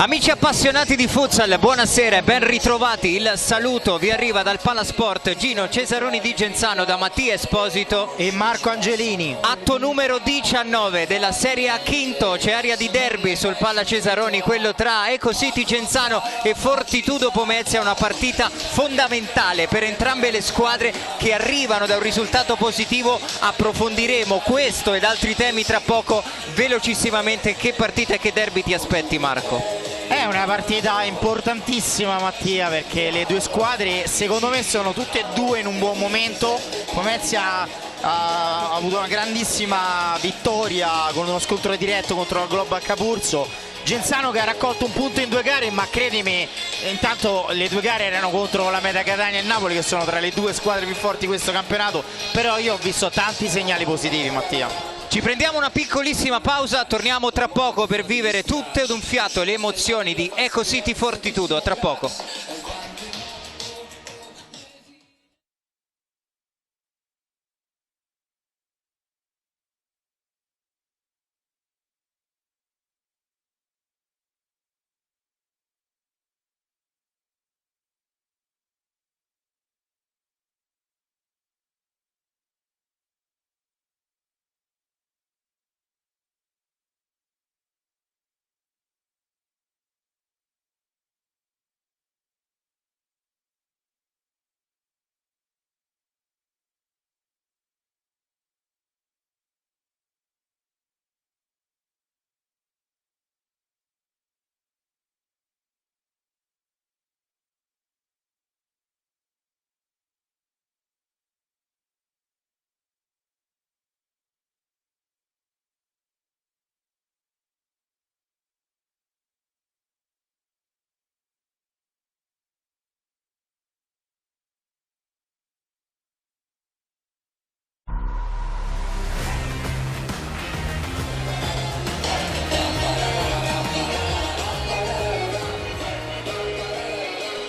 Amici appassionati di futsal, buonasera e ben ritrovati. Il saluto vi arriva dal Palasport Gino Cesaroni di Genzano da Mattia Esposito e Marco Angelini. Atto numero 19 della Serie A quinto, c'è area di derby sul Pala Cesaroni, quello tra Ecocity Genzano e Fortitudo Pomezia, una partita fondamentale per entrambe le squadre che arrivano da un risultato positivo. Approfondiremo questo ed altri temi tra poco velocissimamente. Che partita e che derby ti aspetti, Marco? È una partita importantissima, Mattia, perché le due squadre secondo me sono tutte e due in un buon momento. Pomezia ha avuto una grandissima vittoria con uno scontro diretto contro la Global Capurso. Genzano che ha raccolto un punto in due gare, ma credimi, intanto le due gare erano contro la Meta Catania e Napoli, che sono tra le due squadre più forti di questo campionato, però io ho visto tanti segnali positivi, Mattia. Ci prendiamo una piccolissima pausa, torniamo tra poco per vivere tutte ad un fiato le emozioni di Ecocity Fortitudo. A tra poco.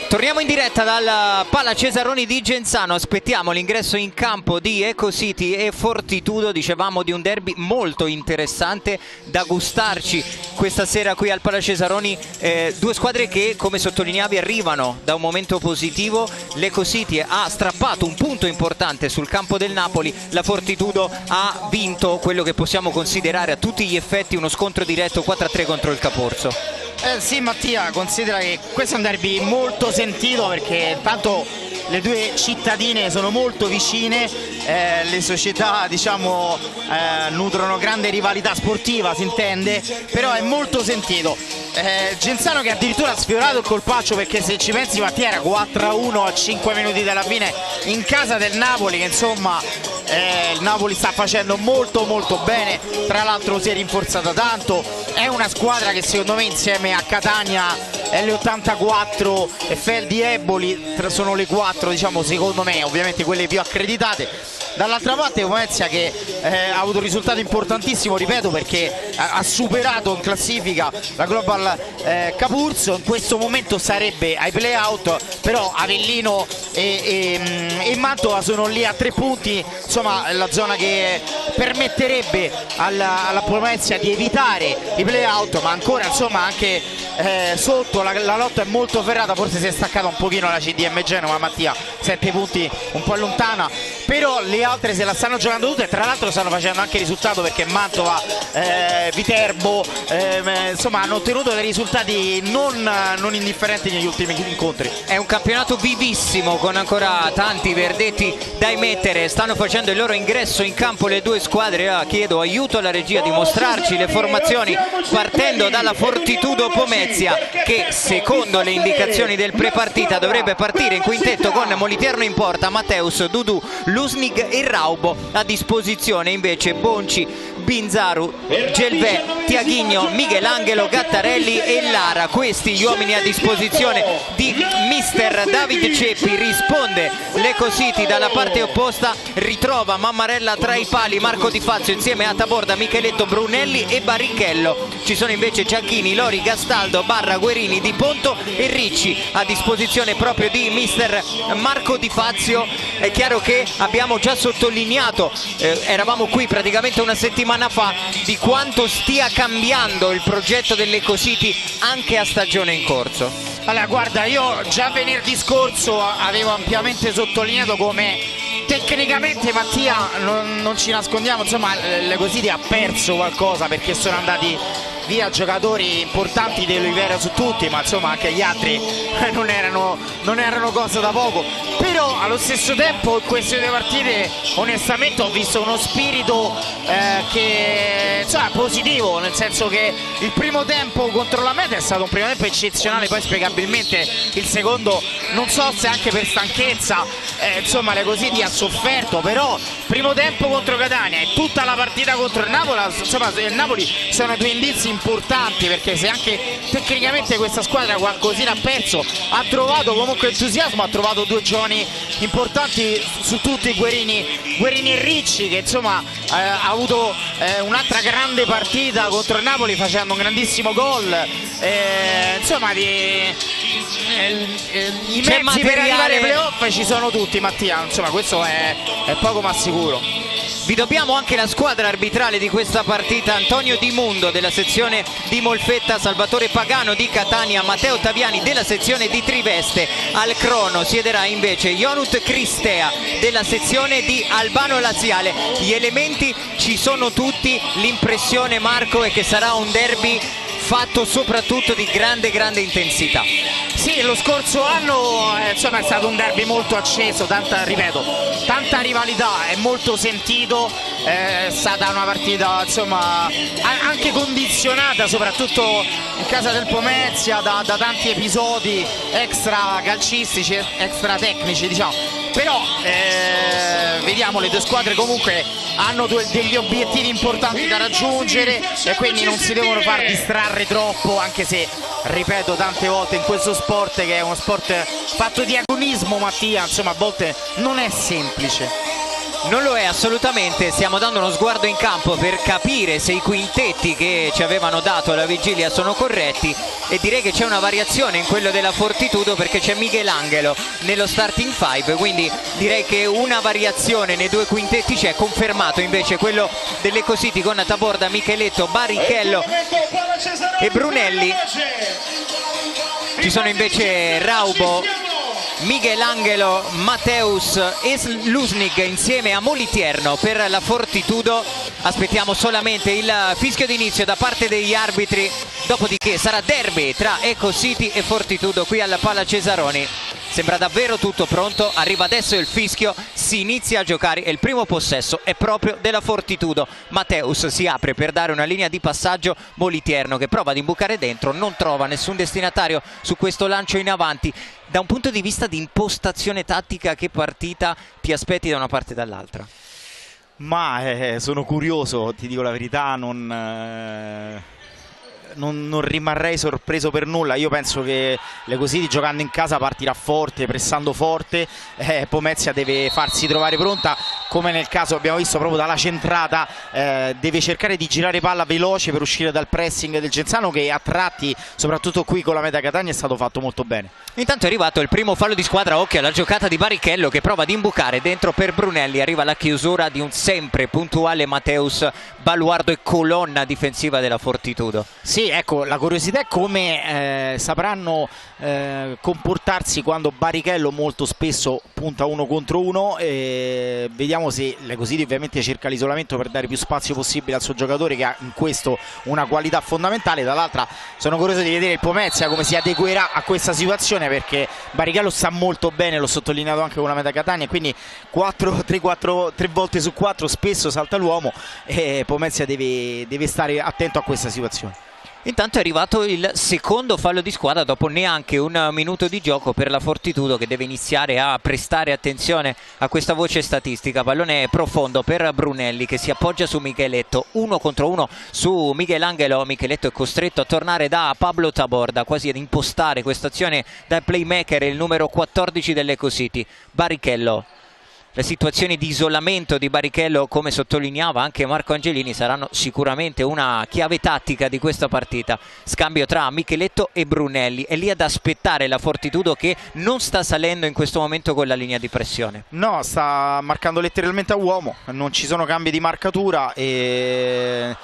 Torniamo in diretta dal Pala Cesaroni di Genzano, aspettiamo l'ingresso in campo di Ecocity e Fortitudo. Dicevamo di un derby molto interessante da gustarci questa sera qui al Pala Cesaroni, due squadre che, come sottolineavi, arrivano da un momento positivo. L'Ecocity ha strappato un punto importante sul campo del Napoli, la Fortitudo ha vinto quello che possiamo considerare a tutti gli effetti uno scontro diretto 4-3 contro il Capurso. Sì, Mattia, considera che questo è un derby molto sentito perché intanto le due cittadine sono molto vicine, le società diciamo nutrono grande rivalità sportiva, si intende, però è molto sentito. Genzano che addirittura ha sfiorato il colpaccio, perché se ci pensi, Mattia, era 4-1 a 5 minuti dalla fine in casa del Napoli, che insomma il Napoli sta facendo molto bene, tra l'altro si è rinforzata tanto, è una squadra che secondo me insieme a Catania, L84 e Feldi Eboli sono le quattro, diciamo, secondo me, ovviamente quelle più accreditate. Dall'altra parte Pomezia che ha avuto un risultato importantissimo, ripeto, perché ha superato in classifica la Global Capurso, in questo momento sarebbe ai play-out, però Avellino e Mantova sono lì a 3 punti, insomma la zona che permetterebbe alla Pomezia di evitare i play-out, ma ancora insomma anche sotto la lotta è molto ferrata. Forse si è staccata un pochino la CDM Genova, Mattia, 7 punti un po' lontana, però le altre se la stanno giocando tutte, e tra l'altro stanno facendo anche risultato, perché Mantova, Viterbo, insomma hanno ottenuto dei risultati non indifferenti negli ultimi incontri. È un campionato vivissimo con ancora tanti verdetti da emettere. Stanno facendo il loro ingresso in campo le due squadre. Chiedo aiuto alla regia di mostrarci le formazioni, partendo dalla Fortitudo Pomezia, che secondo le indicazioni del prepartita dovrebbe partire in quintetto con Moliterno in porta, Matteus, Dudu, Lusnig e Raubo. A disposizione invece Bonci, Binzaru, Gelvè, Tiaghigno, Michelangelo, Gattarelli e Lara. Questi gli uomini a disposizione di mister per David Ceppi, risponde l'Eco City dalla parte opposta, ritrova Mammarella tra i pali, Marco Di Fazio insieme a Taborda, Micheletto, Brunelli e Barrichello. Ci sono invece Giacchini, Lori, Gastaldo, Barra, Guerini, Di Ponto e Ricci a disposizione proprio di mister Marco Di Fazio. È chiaro che abbiamo già sottolineato, eravamo qui praticamente una settimana fa, di quanto stia cambiando il progetto dell'Eco City anche a stagione in corso. Allora guarda, io già venerdì scorso avevo ampiamente sottolineato come tecnicamente Mattia, non ci nascondiamo, insomma l'Eco City ha perso qualcosa perché sono andati via giocatori importanti dell'Olivera su tutti, ma insomma anche gli altri non erano cosa da poco. Però allo stesso tempo in queste due partite onestamente ho visto uno spirito che insomma, è positivo, nel senso che il primo tempo contro la Meta è stato un primo tempo eccezionale, poi spiegabilmente il secondo non so se anche per stanchezza insomma l'Eco City ha sofferto, però primo tempo contro Catania e tutta la partita contro il Napoli, insomma il Napoli sono due indizi importanti, perché se anche tecnicamente questa squadra qualcosina ha perso, ha trovato comunque entusiasmo, ha trovato due giovani importanti su tutti, Guerini e Ricci, che insomma ha avuto un'altra grande partita contro il Napoli facendo un grandissimo gol, insomma i mezzi per arrivare ai playoff ci sono tutti, Mattia, insomma questo è poco ma sicuro. Vi dobbiamo anche la squadra arbitrale di questa partita: Antonio Di Mundo della sezione di Molfetta, Salvatore Pagano di Catania, Matteo Taviani della sezione di Triveste. Al crono siederà invece Ionut Cristea della sezione di Albano Laziale. Gli elementi ci sono tutti, l'impressione, Marco, è che sarà un derby fatto soprattutto di grande intensità. Sì, lo scorso anno insomma è stato un derby molto acceso, tanta rivalità, è molto sentito, è stata una partita insomma anche condizionata soprattutto in casa del Pomezia da tanti episodi extra calcistici, extra tecnici diciamo, però vediamo, le due squadre comunque hanno degli obiettivi importanti da raggiungere e quindi non si devono far distrarre troppo, anche se ripeto tante volte in questo sport, che è uno sport fatto di agonismo, Mattia, insomma a volte non è semplice. Non lo è assolutamente, stiamo dando uno sguardo in campo per capire se i quintetti che ci avevano dato alla vigilia sono corretti, e direi che c'è una variazione in quello della Fortitudo perché c'è Michelangelo nello starting five, quindi direi che una variazione nei due quintetti c'è. Confermato invece quello dell'Eco City con Taborda, Micheletto, Barrichello e Brunelli. Ci sono invece Raubo, Michelangelo, Matteus e Lusnig insieme a Moliterno per la Fortitudo. Aspettiamo solamente il fischio d'inizio da parte degli arbitri, dopodiché sarà derby tra Eco City e Fortitudo qui alla Pala Cesaroni. Sembra davvero tutto pronto, arriva adesso il fischio, si inizia a giocare e il primo possesso è proprio della Fortitudo. Matteus si apre per dare una linea di passaggio, Moliterno che prova ad imbucare dentro, non trova nessun destinatario su questo lancio in avanti. Da un punto di vista di impostazione tattica, che partita ti aspetti da una parte e dall'altra? Ma sono curioso, ti dico la verità, non rimarrei sorpreso per nulla. Io penso che l'Eco City giocando in casa partirà forte, pressando forte, Pomezia deve farsi trovare pronta, come nel caso abbiamo visto proprio dalla centrata, deve cercare di girare palla veloce per uscire dal pressing del Genzano, che a tratti, soprattutto qui con la Meta Catania, è stato fatto molto bene. Intanto è arrivato il primo fallo di squadra, occhio alla giocata di Barrichello che prova ad imbucare dentro per Brunelli, arriva la chiusura di un sempre puntuale Matteus, baluardo e colonna difensiva della Fortitudo. Sì, ecco, la curiosità è come sapranno comportarsi quando Barrichello molto spesso punta uno contro uno. Vediamo se l'Eco City ovviamente cerca l'isolamento per dare più spazio possibile al suo giocatore, che ha in questo una qualità fondamentale. Dall'altra sono curioso di vedere il Pomezia come si adeguerà a questa situazione, perché Barrichello sta molto bene, l'ho sottolineato anche con la Meta Catania, quindi 3 volte su 4 spesso salta l'uomo e Pomezia deve stare attento a questa situazione. Intanto è arrivato il secondo fallo di squadra dopo neanche un minuto di gioco per la Fortitudo, che deve iniziare a prestare attenzione a questa voce statistica. Pallone profondo per Brunelli che si appoggia su Micheletto, 1 contro 1 su Michelangelo. Micheletto è costretto a tornare da Pablo Taborda, quasi ad impostare questa azione da playmaker, il numero 14 dell'Ecocity, Barrichello. Le situazioni di isolamento di Barrichello, come sottolineava anche Marco Angelini, saranno sicuramente una chiave tattica di questa partita. Scambio tra Micheletto e Brunelli, è lì ad aspettare la Fortitudo, che non sta salendo in questo momento con la linea di pressione. No, sta marcando letteralmente a uomo, non ci sono cambi di marcatura e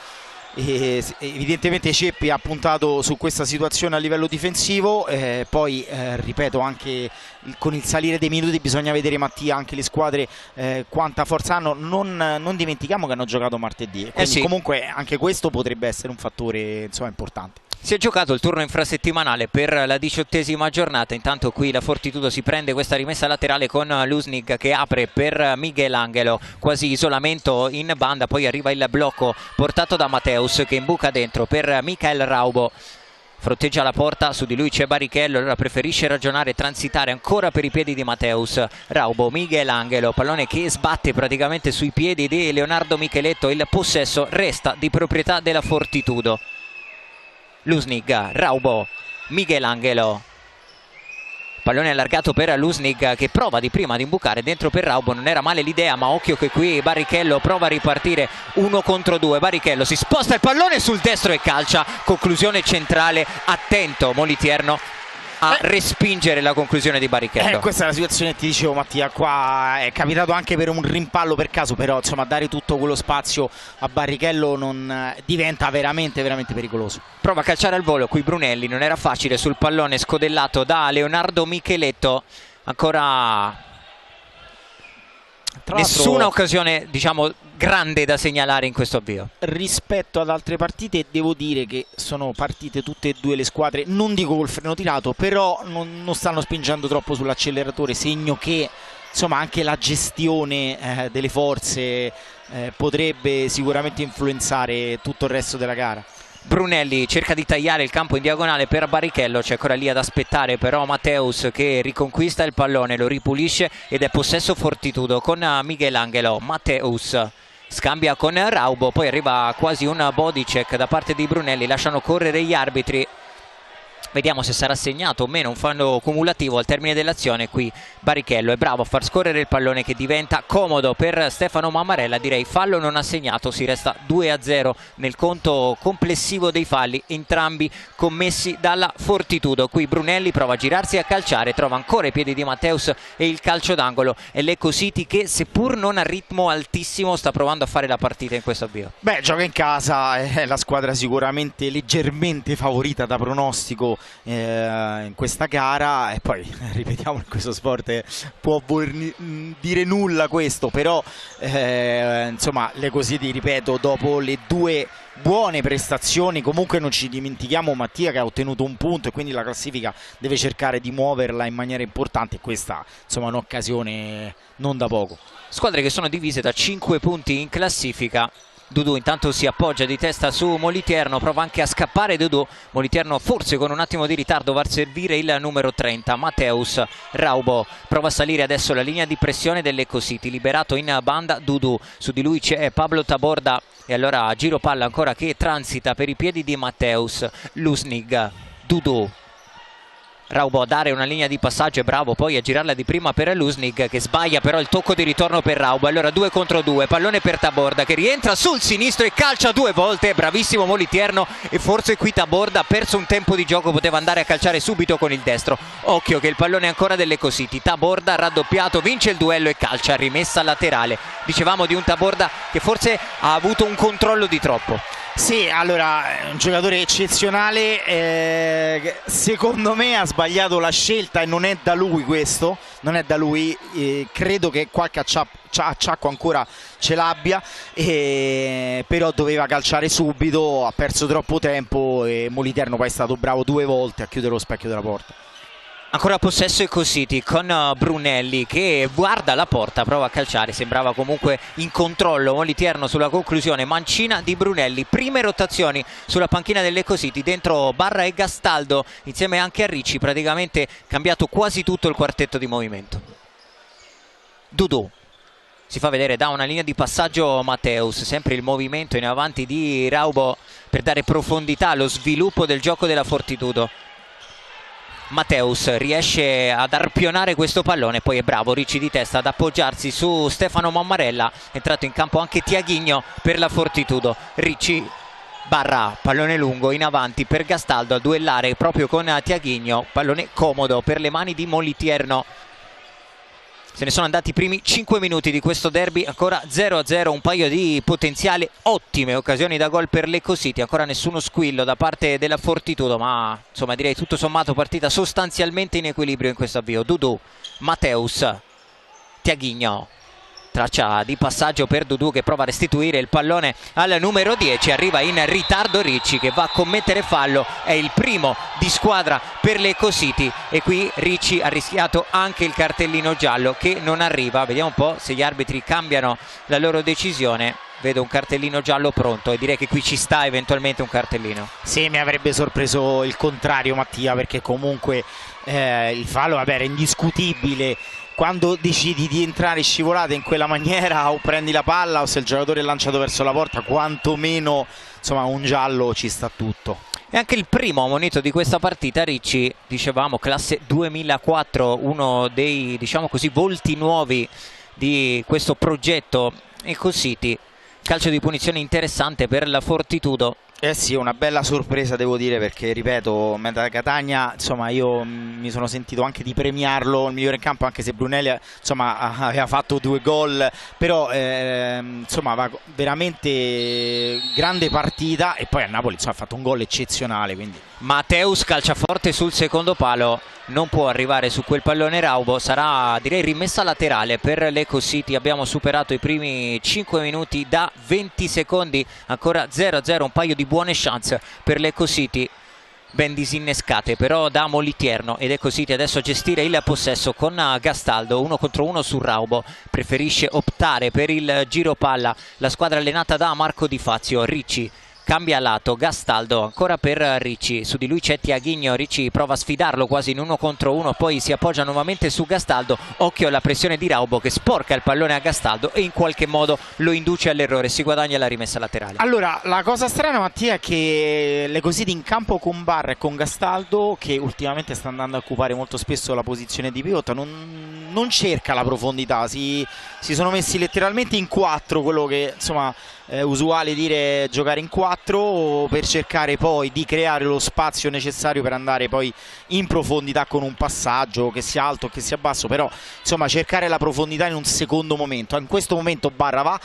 evidentemente Ceppi ha puntato su questa situazione a livello difensivo, poi ripeto, anche con il salire dei minuti bisogna vedere, Mattia, anche le squadre quanta forza hanno. Non dimentichiamo che hanno giocato martedì, quindi sì, comunque anche questo potrebbe essere un fattore, insomma, importante. Si è giocato il turno infrasettimanale per la 18ª giornata. Intanto qui la Fortitudo si prende questa rimessa laterale con Lusnig che apre per Michelangelo, quasi isolamento in banda, poi arriva il blocco portato da Matteus che imbuca dentro per Michael Raubo. Fronteggia la porta, su di lui c'è Barrichello, allora preferisce ragionare e transitare ancora per i piedi di Matteus. Raubo, Michelangelo, pallone che sbatte praticamente sui piedi di Leonardo Micheletto. Il possesso resta di proprietà della Fortitudo. Lusnig, Raubo, Michelangelo, pallone allargato per Lusnig che prova di prima ad imbucare dentro per Raubo. Non era male l'idea, ma occhio che qui Barrichello prova a ripartire 1 contro 2. Barrichello si sposta il pallone sul destro e calcia, conclusione centrale. Attento Moliterno a respingere la conclusione di Barrichello. Questa è la situazione che ti dicevo, Mattia, qua è capitato anche per un rimpallo per caso, però insomma dare tutto quello spazio a Barrichello non diventa veramente pericoloso. Prova a calciare al volo qui Brunelli, non era facile sul pallone scodellato da Leonardo Micheletto. Ancora nessuna occasione, diciamo, grande da segnalare in questo avvio. Rispetto ad altre partite devo dire che sono partite tutte e due le squadre, non dico col freno tirato, però non stanno spingendo troppo sull'acceleratore, segno che insomma anche la gestione delle forze potrebbe sicuramente influenzare tutto il resto della gara. Brunelli cerca di tagliare il campo in diagonale per Barrichello, c'è ancora lì ad aspettare però Matteus che riconquista il pallone, lo ripulisce ed è possesso Fortitudo con Michelangelo. Matteus scambia con Raubo, poi arriva quasi un body check da parte di Brunelli, lasciano correre gli arbitri. Vediamo se sarà segnato o meno un fallo cumulativo al termine dell'azione. Qui Barrichello è bravo a far scorrere il pallone che diventa comodo per Stefano Mammarella. Direi fallo non assegnato, si resta 2-0 nel conto complessivo dei falli, entrambi commessi dalla Fortitudo. Qui Brunelli prova a girarsi e a calciare, trova ancora i piedi di Matteus e il calcio d'angolo. È l'Ecocity che, seppur non a ritmo altissimo, sta provando a fare la partita in questo avvio. Beh, gioca in casa, è la squadra sicuramente leggermente favorita da pronostico in questa gara, e poi ripetiamo, in questo sport può dire nulla questo, però insomma l'Ecocity, ripeto, dopo le due buone prestazioni, comunque non ci dimentichiamo, Mattia, che ha ottenuto un punto e quindi la classifica deve cercare di muoverla in maniera importante, e questa insomma è un'occasione non da poco. Squadre che sono divise da 5 punti in classifica. Dudu intanto si appoggia di testa su Moliterno, prova anche a scappare Dudu. Moliterno forse con un attimo di ritardo va a servire il numero 30, Matteus. Raubo prova a salire adesso la linea di pressione dell'Ecocity, liberato in banda Dudu, su di lui c'è Pablo Taborda e allora giro palla ancora che transita per i piedi di Matteus. Lusnig, Dudu, Raubo a dare una linea di passaggio, è bravo poi a girarla di prima per Lusnig che sbaglia però il tocco di ritorno per Raubo. Allora 2 contro 2, pallone per Taborda che rientra sul sinistro e calcia 2 volte, bravissimo Moliterno, e forse qui Taborda ha perso un tempo di gioco, poteva andare a calciare subito con il destro. Occhio che il pallone è ancora dell'Ecocity, Taborda raddoppiato, vince il duello e calcia, rimessa laterale. Dicevamo di un Taborda che forse ha avuto un controllo di troppo. Sì, allora è un giocatore eccezionale, secondo me ha sbagliato la scelta e non è da lui questo, non è da lui, credo che qualche acciacco ancora ce l'abbia, però doveva calciare subito, ha perso troppo tempo e Moliterno poi è stato bravo 2 volte a chiudere lo specchio della porta. Ancora possesso Ecositi con Brunelli che guarda la porta, prova a calciare, sembrava comunque in controllo Moliterno sulla conclusione. Mancina di Brunelli, prime rotazioni sulla panchina dell'Ecositi, dentro Barra e Gastaldo insieme anche a Ricci, praticamente cambiato quasi tutto il quartetto di movimento. Dudu si fa vedere da una linea di passaggio Matteus, sempre il movimento in avanti di Raubo per dare profondità allo sviluppo del gioco della Fortitudo. Matteus riesce ad arpionare questo pallone, poi è bravo Ricci di testa ad appoggiarsi su Stefano Mammarella. È entrato in campo anche Tiaghigno per la Fortitudo. Ricci, Barra, pallone lungo in avanti per Gastaldo a duellare proprio con Tiaghigno, pallone comodo per le mani di Moliterno. Se ne sono andati i primi 5 minuti di questo derby, ancora 0-0, un paio di potenziali ottime occasioni da gol per l'Ecositi, ancora nessuno squillo da parte della Fortitudo, ma insomma direi tutto sommato partita sostanzialmente in equilibrio in questo avvio. Dudu, Matteus, Tiaghigno, traccia di passaggio per Dudu che prova a restituire il pallone al numero 10, arriva in ritardo Ricci che va a commettere fallo, è il primo di squadra per l'Ecositi e qui Ricci ha rischiato anche il cartellino giallo che non arriva. Vediamo un po' se gli arbitri cambiano la loro decisione. Vedo un cartellino giallo pronto e direi che qui ci sta eventualmente un cartellino. Sì, mi avrebbe sorpreso il contrario Mattia, perché comunque il fallo era indiscutibile. Quando decidi di entrare scivolate in quella maniera, o prendi la palla o se il giocatore è lanciato verso la porta, quantomeno insomma un giallo ci sta tutto. E anche il primo ammonito di questa partita, Ricci, dicevamo classe 2004, uno dei diciamo così volti nuovi di questo progetto Ecositi. Calcio di punizione interessante per la Fortitudo. Eh sì, una bella sorpresa devo dire, perché ripeto, Meta Catania, insomma io mi sono sentito anche di premiarlo il migliore in campo, anche se Brunelli insomma aveva fatto 2 gol, però insomma veramente grande partita, e poi a Napoli insomma, ha fatto un gol eccezionale. Quindi Matteus calcia forte sul secondo palo, non può arrivare su quel pallone Raubo, sarà direi rimessa laterale per l'Ecositi. Abbiamo superato i primi 5 minuti da 20 secondi, ancora 0-0, un paio di buone chance per l'Ecositi, ben disinnescate però da Moliterno, ed Ecositi adesso a gestire il possesso con Gastaldo, 1 contro 1 su Raubo, preferisce optare per il giro palla la squadra allenata da Marco Di Fazio. Ricci cambia lato, Gastaldo ancora per Ricci, su di lui c'è Tiaghigno, Ricci prova a sfidarlo quasi in 1 contro 1, poi si appoggia nuovamente su Gastaldo, occhio alla pressione di Raubo che sporca il pallone a Gastaldo e in qualche modo lo induce all'errore, si guadagna la rimessa laterale. Allora, la cosa strana Mattia è che l'Ecositi in campo con Barra e con Gastaldo, che ultimamente sta andando a occupare molto spesso la posizione di pivot, non cerca la profondità, si sono messi letteralmente in 4, quello che insomma è usuale dire giocare in 4, per cercare poi di creare lo spazio necessario per andare poi in profondità con un passaggio che sia alto o che sia basso, però insomma cercare la profondità in un secondo momento. In questo momento Barra va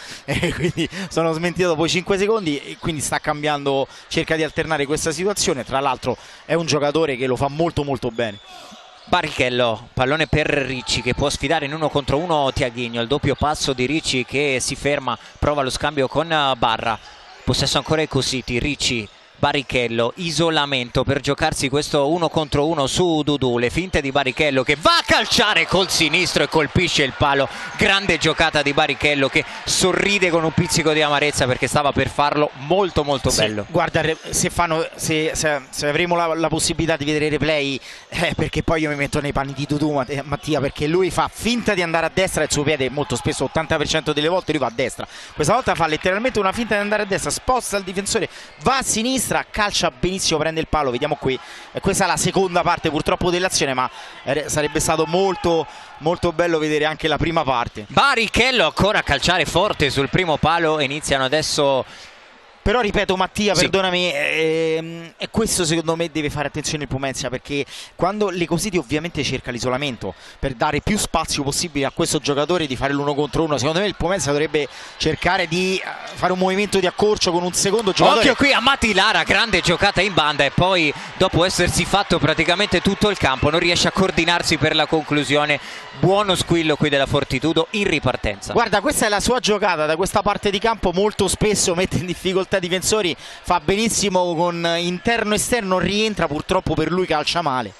quindi sono smentito dopo 5 secondi e quindi sta cambiando, cerca di alternare questa situazione. Tra l'altro è un giocatore che lo fa molto molto bene. Barrichello, pallone per Ricci che può sfidare in 1 contro 1 Tiaghigno, il doppio passo di Ricci che si ferma, prova lo scambio con Barra, possesso ancora Ecositi, Ricci, Barrichello, isolamento per giocarsi questo 1 contro 1 su Dudu, le finte di Barrichello che va a calciare col sinistro e colpisce il palo, grande giocata di Barrichello che sorride con un pizzico di amarezza perché stava per farlo, molto molto bello. Sì, guarda, se avremo la possibilità di vedere i replay, perché poi io mi metto nei panni di Dudu Mattia, perché lui fa finta di andare a destra, il suo piede molto spesso, 80% delle volte lui va a destra, questa volta fa letteralmente una finta di andare a destra, sposta il difensore, va a sinistra, calcia benissimo, prende il palo. Vediamo qui, questa è la seconda parte purtroppo dell'azione, ma sarebbe stato molto molto bello vedere anche la prima parte. Barrichello ancora a calciare forte sul primo palo, iniziano adesso. Però ripeto Mattia, sì, perdonami, e questo secondo me deve fare attenzione il Pomezia, perché quando l'Ecositi ovviamente cerca l'isolamento per dare più spazio possibile a questo giocatore di fare l'1 contro 1, secondo me il Pomezia dovrebbe cercare di fare un movimento di accorcio con un secondo giocatore. Occhio qui a Mati Lara, grande giocata in banda e poi dopo essersi fatto praticamente tutto il campo non riesce a coordinarsi per la conclusione. Buono squillo qui della Fortitudo in ripartenza. Guarda, questa è la sua giocata da questa parte di campo, molto spesso mette in difficoltà i difensori, fa benissimo con interno esterno, rientra, purtroppo per lui calcia male.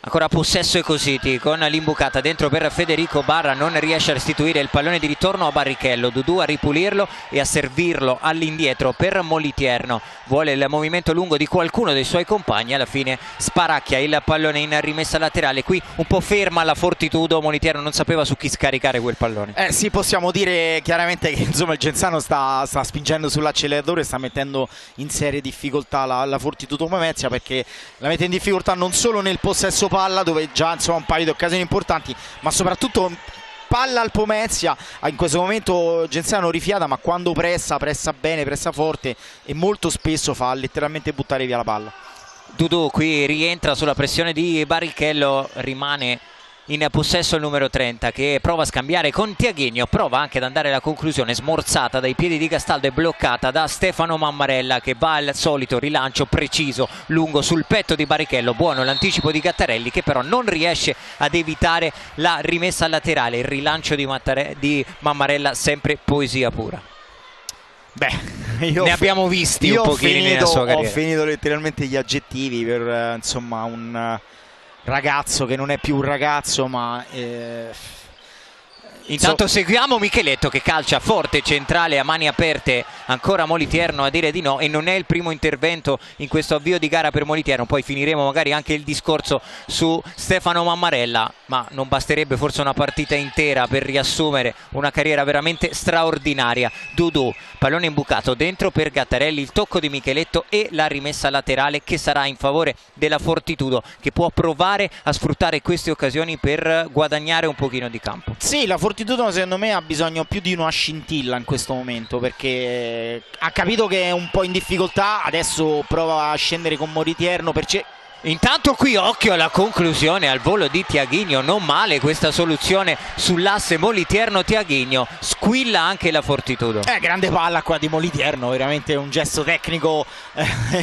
Ancora possesso Ecositi con l'imbucata dentro per Federico Barra, non riesce a restituire il pallone di ritorno a Barrichello. Dudu a ripulirlo e a servirlo all'indietro per Moliterno. Vuole il movimento lungo di qualcuno dei suoi compagni, alla fine sparacchia il pallone in rimessa laterale. Qui un po' ferma la Fortitudo, Moliterno non sapeva su chi scaricare quel pallone. Sì, possiamo dire chiaramente che insomma il Genzano sta spingendo sull'acceleratore e sta mettendo in serie difficoltà la Fortitudo Pomezia, perché la mette in difficoltà non solo nel possesso palla, dove già insomma un paio di occasioni importanti, ma soprattutto palla al Pomezia. In questo momento Genzano rifiata, ma quando pressa bene, pressa forte e molto spesso fa letteralmente buttare via la palla. Dudu qui rientra sulla pressione di Barrichello, rimane in possesso il numero 30 che prova a scambiare con Tiaghigno, prova anche ad andare alla conclusione, smorzata dai piedi di Castaldo e bloccata da Stefano Mammarella, che va al solito rilancio preciso lungo sul petto di Barrichello. Buono l'anticipo di Gattarelli, che però non riesce ad evitare la rimessa laterale. Il rilancio di Mammarella, sempre poesia pura. Ne abbiamo visti un pochino nella sua carriera. Ho finito letteralmente gli aggettivi per insomma un ragazzo che non è più un ragazzo, ma intanto seguiamo Micheletto che calcia forte, centrale, a mani aperte, ancora Moliterno a dire di no, e non è il primo intervento in questo avvio di gara per Moliterno. Poi finiremo magari anche il discorso su Stefano Mammarella, ma non basterebbe forse una partita intera per riassumere una carriera veramente straordinaria. Dudu, pallone imbucato dentro per Gattarelli, il tocco di Micheletto e la rimessa laterale che sarà in favore della Fortitudo, che può provare a sfruttare queste occasioni per guadagnare un pochino di campo. Sì, la Fortitudo secondo me ha bisogno più di una scintilla in questo momento, perché ha capito che è un po' in difficoltà, adesso prova a scendere con Moliterno Intanto qui occhio alla conclusione al volo di Tiaghigno, non male questa soluzione sull'asse Moliterno-Tiaghigno, squilla anche la Fortitudo. Grande palla qua di Moliterno, veramente un gesto tecnico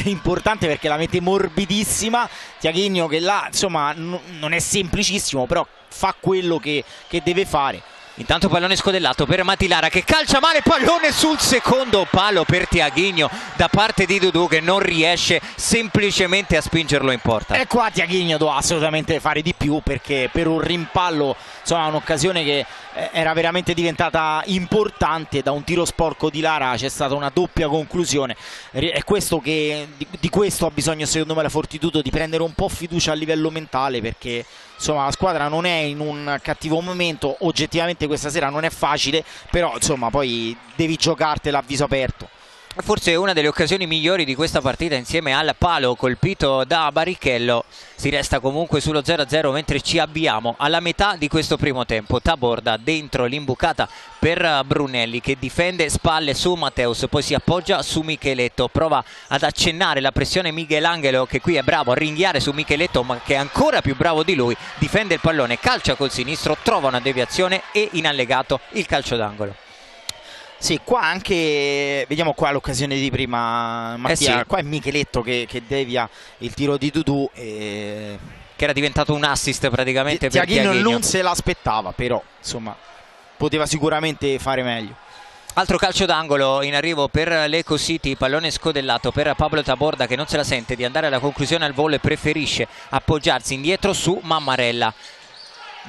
importante, perché la mette morbidissima. Tiaghigno che là insomma non è semplicissimo, però fa quello che deve fare. Intanto pallone scodellato per Matilara che calcia male, pallone sul secondo palo per Tiaghigno da parte di Dudu, che non riesce semplicemente a spingerlo in porta. E qua Tiaghigno doveva assolutamente fare di più, perché per un rimpallo, insomma, un'occasione che era veramente diventata importante, da un tiro sporco di Lara c'è stata una doppia conclusione. È questo che di questo ha bisogno secondo me la Fortitudo, di prendere un po' fiducia a livello mentale, perché insomma la squadra non è in un cattivo momento, oggettivamente questa sera non è facile, però insomma poi devi giocartela a viso aperto. Forse una delle occasioni migliori di questa partita, insieme al palo colpito da Barrichello. Si resta comunque sullo 0-0 mentre ci avviamo alla metà di questo primo tempo. Taborda dentro l'imbucata per Brunelli, che difende spalle su Matteus, poi si appoggia su Micheletto, prova ad accennare la pressione Michelangelo, che qui è bravo a ringhiare su Micheletto, ma che è ancora più bravo di lui, difende il pallone, calcia col sinistro, trova una deviazione e in allegato il calcio d'angolo. Sì, qua anche, vediamo qua l'occasione di prima, Mattia, sì. Qua è Micheletto che devia il tiro di Dudu, che era diventato un assist praticamente per Tiaghigno. Non se l'aspettava, però insomma poteva sicuramente fare meglio. Altro calcio d'angolo in arrivo per l'Ecositi, pallone scodellato per Pablo Taborda, che non se la sente di andare alla conclusione al volo e preferisce appoggiarsi indietro su Mammarella.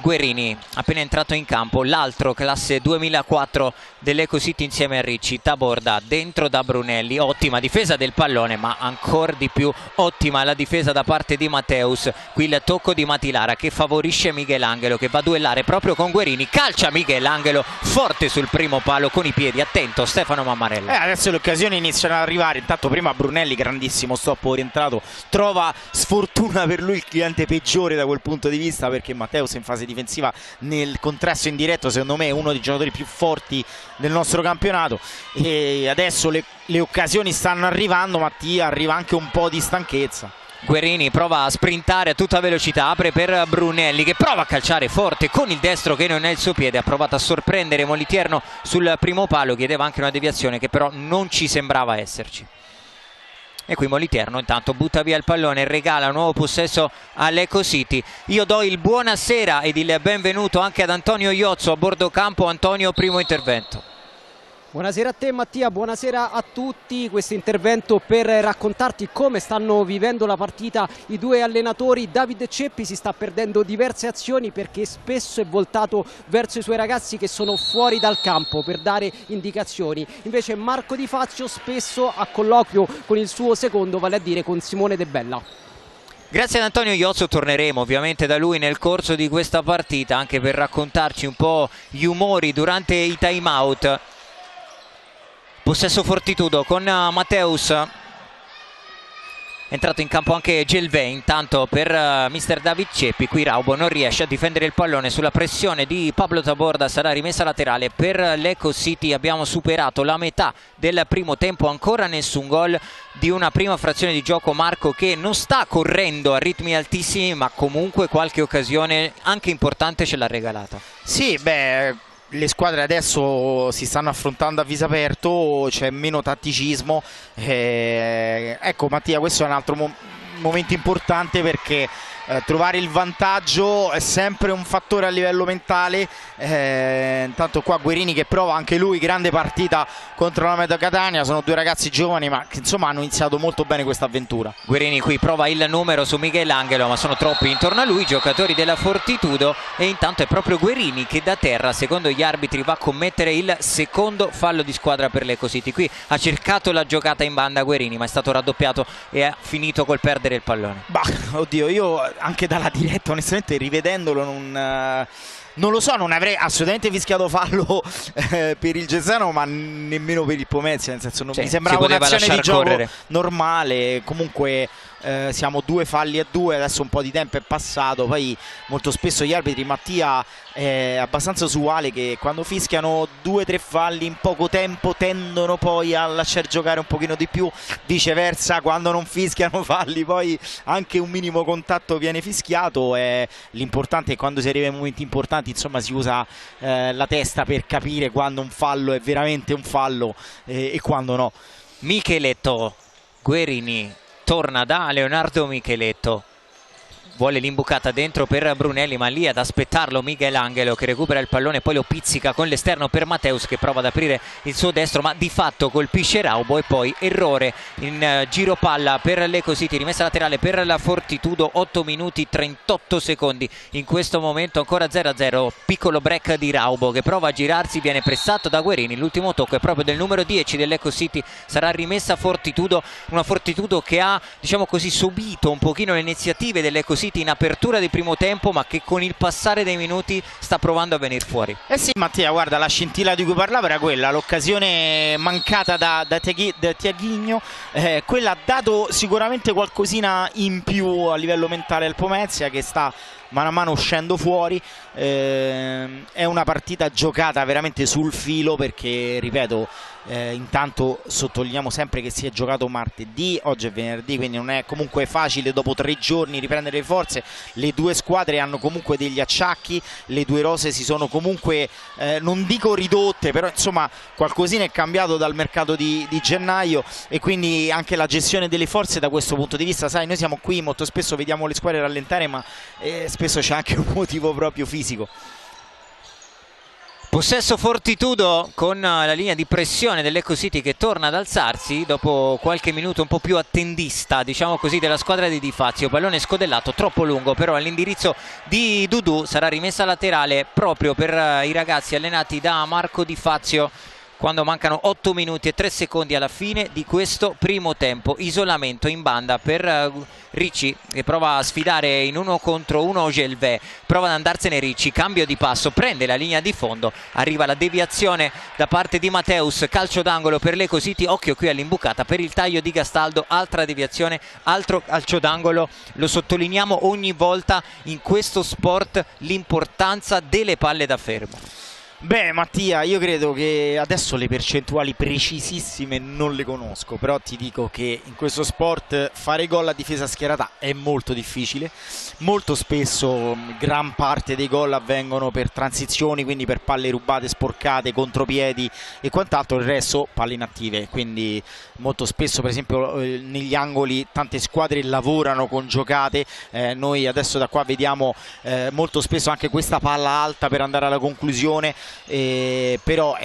Guerrini appena entrato in campo, l'altro classe 2004 dell'Ecositi insieme a Ricci. Taborda dentro da Brunelli, ottima difesa del pallone, ma ancora di più ottima la difesa da parte di Matteus. Qui il tocco di Matilara che favorisce Michelangelo, che va a duellare proprio con Guerrini, calcia Michelangelo forte sul primo palo con i piedi, attento Stefano Mammarella. Adesso le occasioni iniziano ad arrivare. Intanto prima Brunelli, grandissimo stop orientato, trova sfortuna per lui il cliente peggiore da quel punto di vista, perché Matteus in fase difensiva nel contrasto indiretto secondo me è uno dei giocatori più forti del nostro campionato, e adesso le occasioni stanno arrivando. Mattia, arriva anche un po' di stanchezza. Guerrini prova a sprintare a tutta velocità, apre per Brunelli che prova a calciare forte con il destro che non è il suo piede, ha provato a sorprendere Moliterno sul primo palo, chiedeva anche una deviazione che però non ci sembrava esserci. E qui Moliterno intanto butta via il pallone, regala un nuovo possesso all'Ecositi. Io do il buonasera ed il benvenuto anche ad Antonio Iozzo a bordo campo. Antonio, primo intervento. Buonasera a te Mattia, buonasera a tutti. Questo intervento per raccontarti come stanno vivendo la partita i due allenatori. Davide Ceppi si sta perdendo diverse azioni perché spesso è voltato verso i suoi ragazzi che sono fuori dal campo per dare indicazioni. Invece Marco Di Fazio spesso ha colloquio con il suo secondo, vale a dire con Simone De Bella. Grazie ad Antonio Iozzo, torneremo ovviamente da lui nel corso di questa partita anche per raccontarci un po' gli umori durante i time out. Possesso Fortitudo con Matteus, è entrato in campo anche Gelvé intanto per mister David Ceppi. Qui Raubo non riesce a difendere il pallone sulla pressione di Pablo Taborda, sarà rimessa laterale per l'Eco City. Abbiamo superato la metà del primo tempo, ancora nessun gol di una prima frazione di gioco. Marco che non sta correndo a ritmi altissimi ma comunque qualche occasione anche importante ce l'ha regalata. Sì, beh, le squadre adesso si stanno affrontando a viso aperto, c'è meno tatticismo. Ecco Mattia, questo è un altro momento importante perché trovare il vantaggio è sempre un fattore a livello mentale. Intanto qua Guerini che prova anche lui, grande partita contro la Medo Catania. Sono due ragazzi giovani ma che insomma hanno iniziato molto bene questa avventura. Guerini qui prova il numero su Michelangelo ma sono troppi intorno a lui giocatori della Fortitudo, e intanto è proprio Guerini che da terra secondo gli arbitri va a commettere il secondo fallo di squadra per l'Eco City. Qui ha cercato la giocata in banda Guerini ma è stato raddoppiato e ha finito col perdere il pallone. Bah, oddio, io anche dalla diretta onestamente rivedendolo non lo so, non avrei assolutamente fischiato fallo per il Gessano ma nemmeno per il Pomezia, nel senso mi sembrava un'azione di gioco normale. Comunque siamo 2 falli a 2, adesso un po' di tempo è passato, poi molto spesso gli arbitri, Mattia è abbastanza usuale che quando fischiano 2-3 falli in poco tempo tendono poi a lasciar giocare un pochino di più, viceversa quando non fischiano falli poi anche un minimo contatto viene fischiato. L'importante è che quando si arriva ai momenti importanti insomma si usa la testa per capire quando un fallo è veramente un fallo e quando no. Micheletto, Guerini torna da Leonardo Micheletto, vuole l'imbucata dentro per Brunelli ma lì ad aspettarlo Michelangelo che recupera il pallone, poi lo pizzica con l'esterno per Matteus che prova ad aprire il suo destro ma di fatto colpisce Raubo, e poi errore in giro palla per l'Eco City, rimessa laterale per la Fortitudo. 8 minuti 38 secondi in questo momento, ancora 0-0. Piccolo break di Raubo che prova a girarsi, viene pressato da Guerini, l'ultimo tocco è proprio del numero 10 dell'Eco City, sarà rimessa Fortitudo, una Fortitudo che ha diciamo così subito un pochino le iniziative dell'Eco City in apertura di primo tempo ma che con il passare dei minuti sta provando a venire fuori. Eh sì Mattia, guarda, la scintilla di cui parlavo era quella, l'occasione mancata da Tiaghigno, quella ha dato sicuramente qualcosina in più a livello mentale al Pomezia che sta mano a mano uscendo fuori. È una partita giocata veramente sul filo perché ripeto, intanto sottolineiamo sempre che si è giocato martedì, oggi è venerdì, quindi non è comunque facile dopo 3 giorni riprendere le forze. Le due squadre hanno comunque degli acciacchi, le due rose si sono comunque non dico ridotte, però insomma qualcosina è cambiato dal mercato di gennaio, e quindi anche la gestione delle forze da questo punto di vista, sai, noi siamo qui, molto spesso vediamo le squadre rallentare ma spesso c'è anche un motivo proprio fisico. Possesso Fortitudo con la linea di pressione dell'Eco City che torna ad alzarsi dopo qualche minuto un po' più attendista diciamo così della squadra di Di Fazio. Pallone scodellato troppo lungo però all'indirizzo di Dudu, sarà rimessa laterale proprio per i ragazzi allenati da Marco Di Fazio quando mancano 8 minuti e 3 secondi alla fine di questo primo tempo. Isolamento in banda per Ricci che prova a sfidare in 1 contro 1 Gelvé, prova ad andarsene Ricci, cambio di passo, prende la linea di fondo, arriva la deviazione da parte di Matteus, calcio d'angolo per l'Eco City. Occhio qui all'imbucata per il taglio di Gastaldo, altra deviazione, altro calcio d'angolo. Lo sottolineiamo ogni volta in questo sport, l'importanza delle palle da fermo. Beh Mattia, io credo che adesso le percentuali precisissime non le conosco, però ti dico che in questo sport fare gol a difesa schierata è molto difficile. Molto spesso gran parte dei gol avvengono per transizioni, quindi per palle rubate, sporcate, contropiedi e quant'altro, il resto palle inattive, quindi molto spesso per esempio negli angoli tante squadre lavorano con giocate, noi adesso da qua vediamo molto spesso anche questa palla alta per andare alla conclusione. Però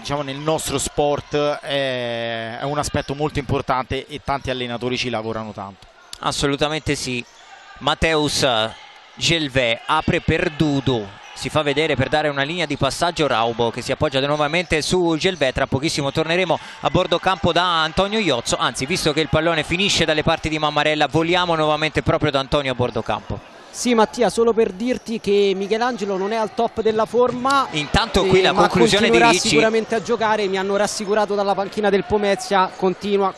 diciamo nel nostro sport è un aspetto molto importante e tanti allenatori ci lavorano tanto. Assolutamente sì. Mateusz Gelvè apre per Dudu, si fa vedere per dare una linea di passaggio. Raubo che si appoggia nuovamente su Gelvè. Tra pochissimo torneremo a bordo campo da Antonio Iozzo, anzi, visto che il pallone finisce dalle parti di Mammarella, voliamo nuovamente proprio da Antonio a bordo campo. Sì, Mattia, solo per dirti che Michelangelo non è al top della forma. Intanto qui la conclusione di Ricci. Sicuramente a giocare, mi hanno rassicurato dalla panchina del Pomezia, continua.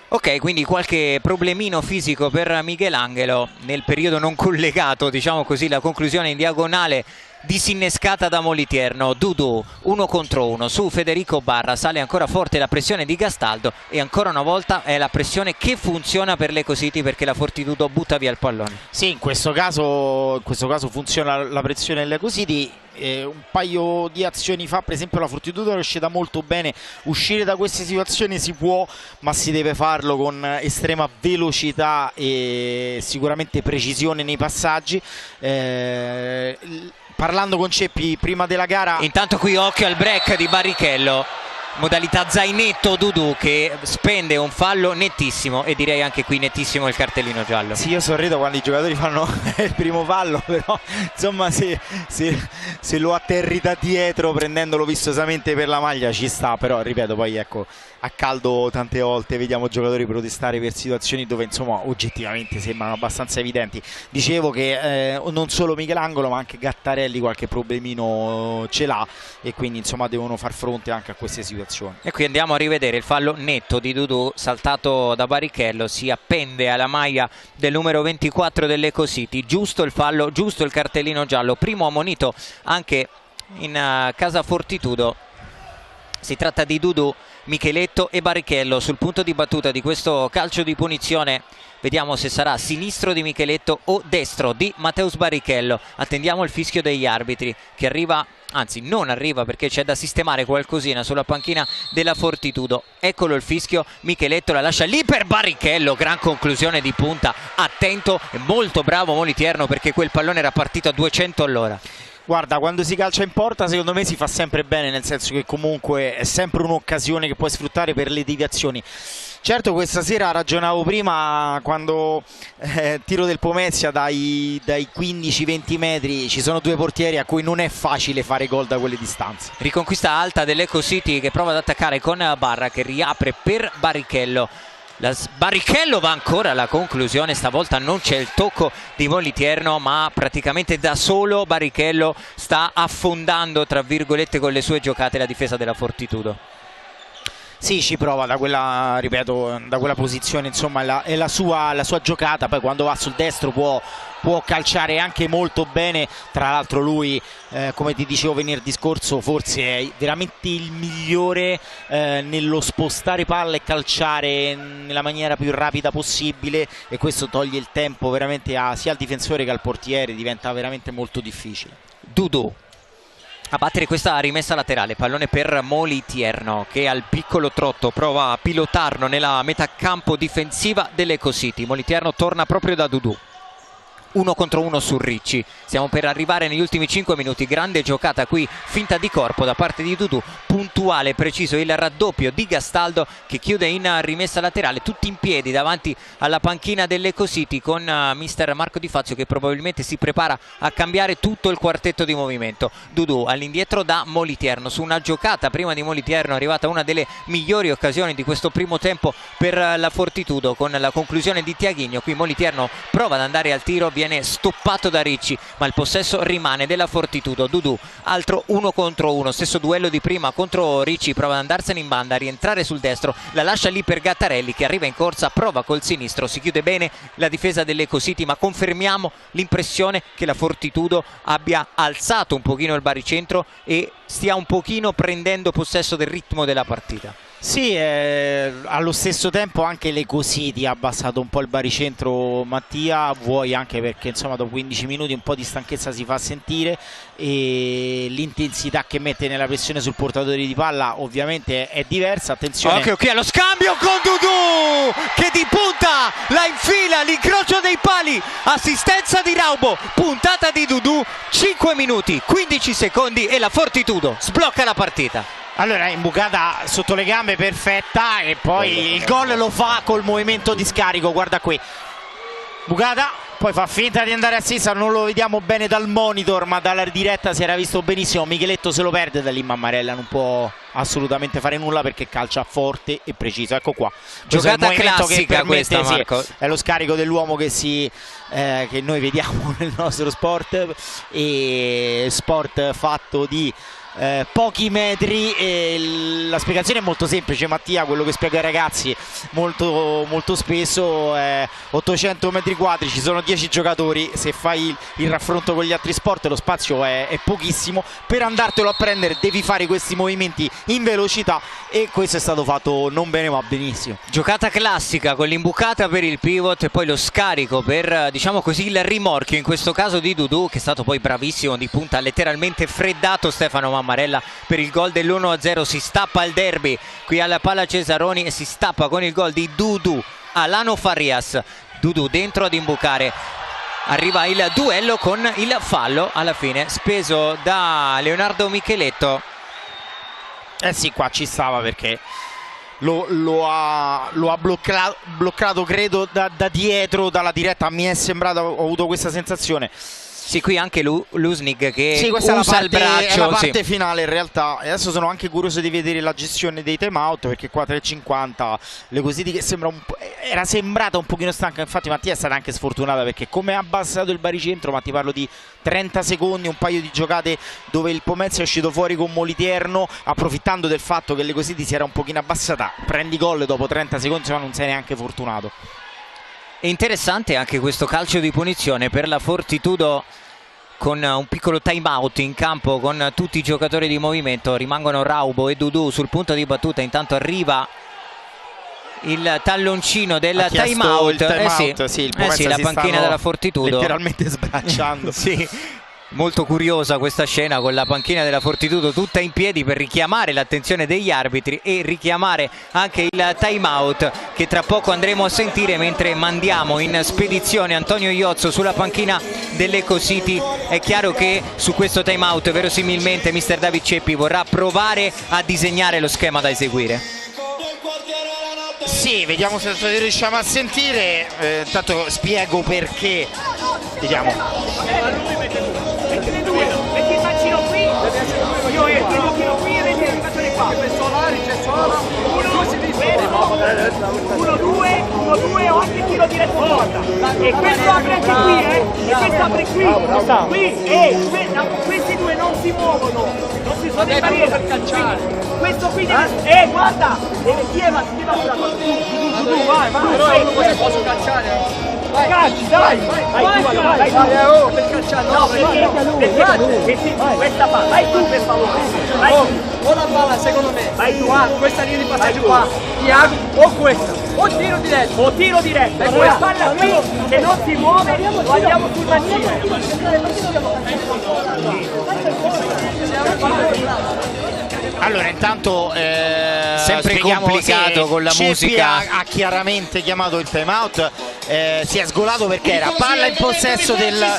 Ok, quindi qualche problemino fisico per Michelangelo nel periodo non collegato, diciamo così. La conclusione in diagonale disinnescata da Moliterno. Dudu 1 contro 1 su Federico Barra, sale ancora forte la pressione di Gastaldo e ancora una volta è la pressione che funziona per l'Ecocity, perché la Fortitudo butta via il pallone. Sì, in questo caso funziona la pressione dell'Ecocity. Un paio di azioni fa, per esempio, la Fortitudo è uscita molto bene. Uscire da queste situazioni si può, ma si deve farlo con estrema velocità e sicuramente precisione nei passaggi. Parlando con Ceppi prima della gara, intanto qui occhio al break di Barrichello, modalità zainetto. Dudu che spende un fallo nettissimo, e direi anche qui nettissimo il cartellino giallo. Sì, io sorrido quando i giocatori fanno il primo fallo, però insomma se lo atterri da dietro prendendolo vistosamente per la maglia ci sta. Però ripeto, poi ecco, a caldo tante volte vediamo giocatori protestare per situazioni dove insomma oggettivamente sembrano abbastanza evidenti. Dicevo che non solo Michelangelo ma anche Gattarelli qualche problemino ce l'ha, e quindi insomma devono far fronte anche a queste situazioni. E qui andiamo a rivedere il fallo netto di Dudu saltato da Barrichello, si appende alla maglia del numero 24 dell'Ecocity. Giusto il fallo, giusto il cartellino giallo, primo ammonito anche in casa Fortitudo. Si tratta di Dudu, Micheletto e Barrichello sul punto di battuta di questo calcio di punizione. Vediamo se sarà sinistro di Micheletto o destro di Mateusz Barrichello. Attendiamo il fischio degli arbitri che arriva, anzi non arriva, perché c'è da sistemare qualcosina sulla panchina della Fortitudo. Eccolo il fischio, Micheletto la lascia lì per Barrichello, gran conclusione di punta. Attento e molto bravo Moliterno, perché quel pallone era partito a 200 all'ora. Guarda, quando si calcia in porta secondo me si fa sempre bene, nel senso che comunque è sempre un'occasione che puoi sfruttare per le deviazioni. Certo, questa sera ragionavo prima, quando tiro del Pomezia dai 15-20 metri ci sono due portieri a cui non è facile fare gol da quelle distanze. Riconquista alta dell'Ecocity che prova ad attaccare con Barra, che riapre per Barrichello. Barrichello va ancora alla conclusione, stavolta non c'è il tocco di Moliterno, ma praticamente da solo Barrichello sta affondando tra virgolette con le sue giocate la difesa della Fortitudo. Sì, ci prova da quella, ripeto, da quella posizione, insomma è la sua giocata. Poi quando va sul destro può calciare anche molto bene. Tra l'altro lui, come ti dicevo venerdì scorso, forse è veramente il migliore nello spostare palla e calciare nella maniera più rapida possibile, e questo toglie il tempo veramente sia al difensore che al portiere, diventa veramente molto difficile. Dudu a battere questa rimessa laterale, pallone per Moliterno che al piccolo trotto prova a pilotarlo nella metà campo difensiva dell'Ecocity. Moliterno torna proprio da Dudu. 1 contro 1 su Ricci, stiamo per arrivare negli ultimi 5 minuti. Grande giocata qui, finta di corpo da parte di Dudu, puntuale e preciso il raddoppio di Gastaldo che chiude in rimessa laterale, tutti in piedi davanti alla panchina dell'Ecocity con mister Marco Di Fazio che probabilmente si prepara a cambiare tutto il quartetto di movimento. Dudu all'indietro da Moliterno, su una giocata prima di Moliterno è arrivata una delle migliori occasioni di questo primo tempo per la Fortitudo con la conclusione di Tiaghigno. Qui Moliterno prova ad andare al tiro, viene stoppato da Ricci, ma il possesso rimane della Fortitudo. Dudu, altro 1 contro 1, stesso duello di prima contro Ricci, prova ad andarsene in banda, a rientrare sul destro, la lascia lì per Gattarelli che arriva in corsa, prova col sinistro, si chiude bene la difesa dell'Ecocity, ma confermiamo l'impressione che la Fortitudo abbia alzato un pochino il baricentro e stia un pochino prendendo possesso del ritmo della partita. Sì, allo stesso tempo anche l'Ecocity ha abbassato un po' il baricentro, Mattia, vuoi anche perché insomma dopo 15 minuti un po' di stanchezza si fa sentire, e l'intensità che mette nella pressione sul portatore di palla ovviamente è diversa. Attenzione, ok, allo scambio con Dudu che di punta la infila, l'incrocio dei pali, assistenza di Raubo, puntata di Dudu, 5 minuti 15 secondi e la Fortitudo sblocca la partita. Allora, imbucata sotto le gambe perfetta, e poi il gol lo fa col movimento di scarico, guarda qui. Bucata, poi fa finta di andare a sinistra, non lo vediamo bene dal monitor, ma dalla diretta si era visto benissimo. Micheletto se lo perde, da lì Mammarella non può assolutamente fare nulla perché calcia forte e preciso. Ecco qua, giocata classica questa, Marco. È lo scarico dell'uomo che noi vediamo nel nostro sport, e sport fatto di pochi metri, e la spiegazione è molto semplice, Mattia, quello che spiega ai ragazzi molto spesso. 800 metri quadri, ci sono 10 giocatori, se fai il raffronto con gli altri sport lo spazio è pochissimo, per andartelo a prendere devi fare questi movimenti in velocità, e questo è stato fatto non bene ma benissimo. Giocata classica con l'imbucata per il pivot e poi lo scarico per, diciamo così, il rimorchio, in questo caso di Dudu, che è stato poi bravissimo di punta, ha letteralmente freddato Stefano Mammarella per il gol dell'1-0. Si stappa il derby qui alla Pala Cesaroni e si stappa con il gol di Dudu. Alano Farias, Dudu dentro ad imbucare, arriva il duello con il fallo alla fine speso da Leonardo Micheletto. Sì, qua ci stava perché lo ha bloccato credo da dietro, dalla diretta, mi è sembrato, ho avuto questa sensazione. Sì, qui anche Lusnig che sì, questa usa è il braccio, è la parte sì, finale in realtà. E adesso sono anche curioso di vedere la gestione dei time out, perché qua 3.50 le così che era sembrata un pochino stanca. Infatti Mattia è stata anche sfortunata, perché come ha abbassato il baricentro, ma ti parlo di 30 secondi, un paio di giocate dove il Pomezia è uscito fuori con Moliterno, approfittando del fatto che le così si era un pochino abbassata, prendi gol dopo 30 secondi, ma non sei neanche fortunato. È interessante anche questo calcio di punizione per la Fortitudo, con un piccolo time out in campo con tutti i giocatori di movimento. Rimangono Raubo e Dudu sul punto di battuta, intanto arriva il talloncino del time out. Sì, la panchina della Fortitudo letteralmente sbracciando. Sì. Molto curiosa questa scena, con la panchina della Fortitudo tutta in piedi per richiamare l'attenzione degli arbitri e richiamare anche il time out, che tra poco andremo a sentire, mentre mandiamo in spedizione Antonio Iozzo sulla panchina dell'Eco City. È chiaro che su questo time out verosimilmente mister David Ceppi vorrà provare a disegnare lo schema da eseguire. Sì, vediamo se riusciamo a sentire. Intanto spiego perché. Vediamo. Metti il mancino qui, io entro un pochino qui e vedi l'animazione qua. C'è solo 1, 2, ho anche tiro diretto porta. E questo apre anche qui, e questo apre qui, questi due non si muovono, non si sono barriere per calciare. Questo qui deve, guarda, deve chieva tu, vai, però posso calciare. Calci, dai, vai per calciare, no, perché questa palla, vai tu per favore, vai tu. O la palla secondo me, vai tu, questa linea di passaggio qua, Tiago, o questa, o tiro diretto, e questa palla qui che non si muove, lo andiamo sul mancino. Allora, intanto sempre complicato con la musica. Ha chiaramente chiamato il time out, si è sgolato perché era palla in possesso della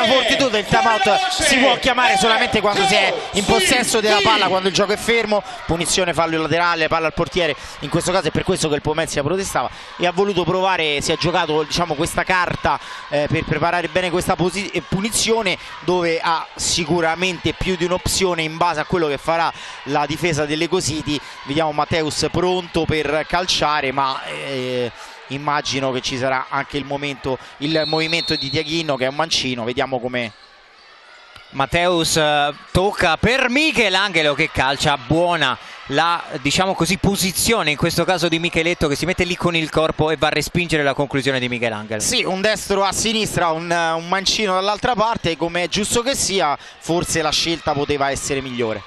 Fortitudo. Il time out si può chiamare solamente quando si è in possesso della palla, quando il gioco è fermo. Punizione, fallo laterale, palla al portiere. In questo caso è per questo che il Pomezia protestava e ha voluto provare, si è giocato questa carta per preparare bene questa punizione, dove ha sicuramente più di un'opzione in base a quello che farà la difesa dell'Eco City. Vediamo Matteus pronto per calciare, ma immagino che ci sarà anche il movimento di Tiaghino, che è un mancino. Vediamo com'è. Matteus tocca per Michelangelo che calcia. Buona la, diciamo così, posizione in questo caso di Micheletto, che si mette lì con il corpo e va a respingere la conclusione di Michelangelo. Sì, un destro a sinistra, un mancino dall'altra parte, come è giusto che sia. Forse la scelta poteva essere migliore.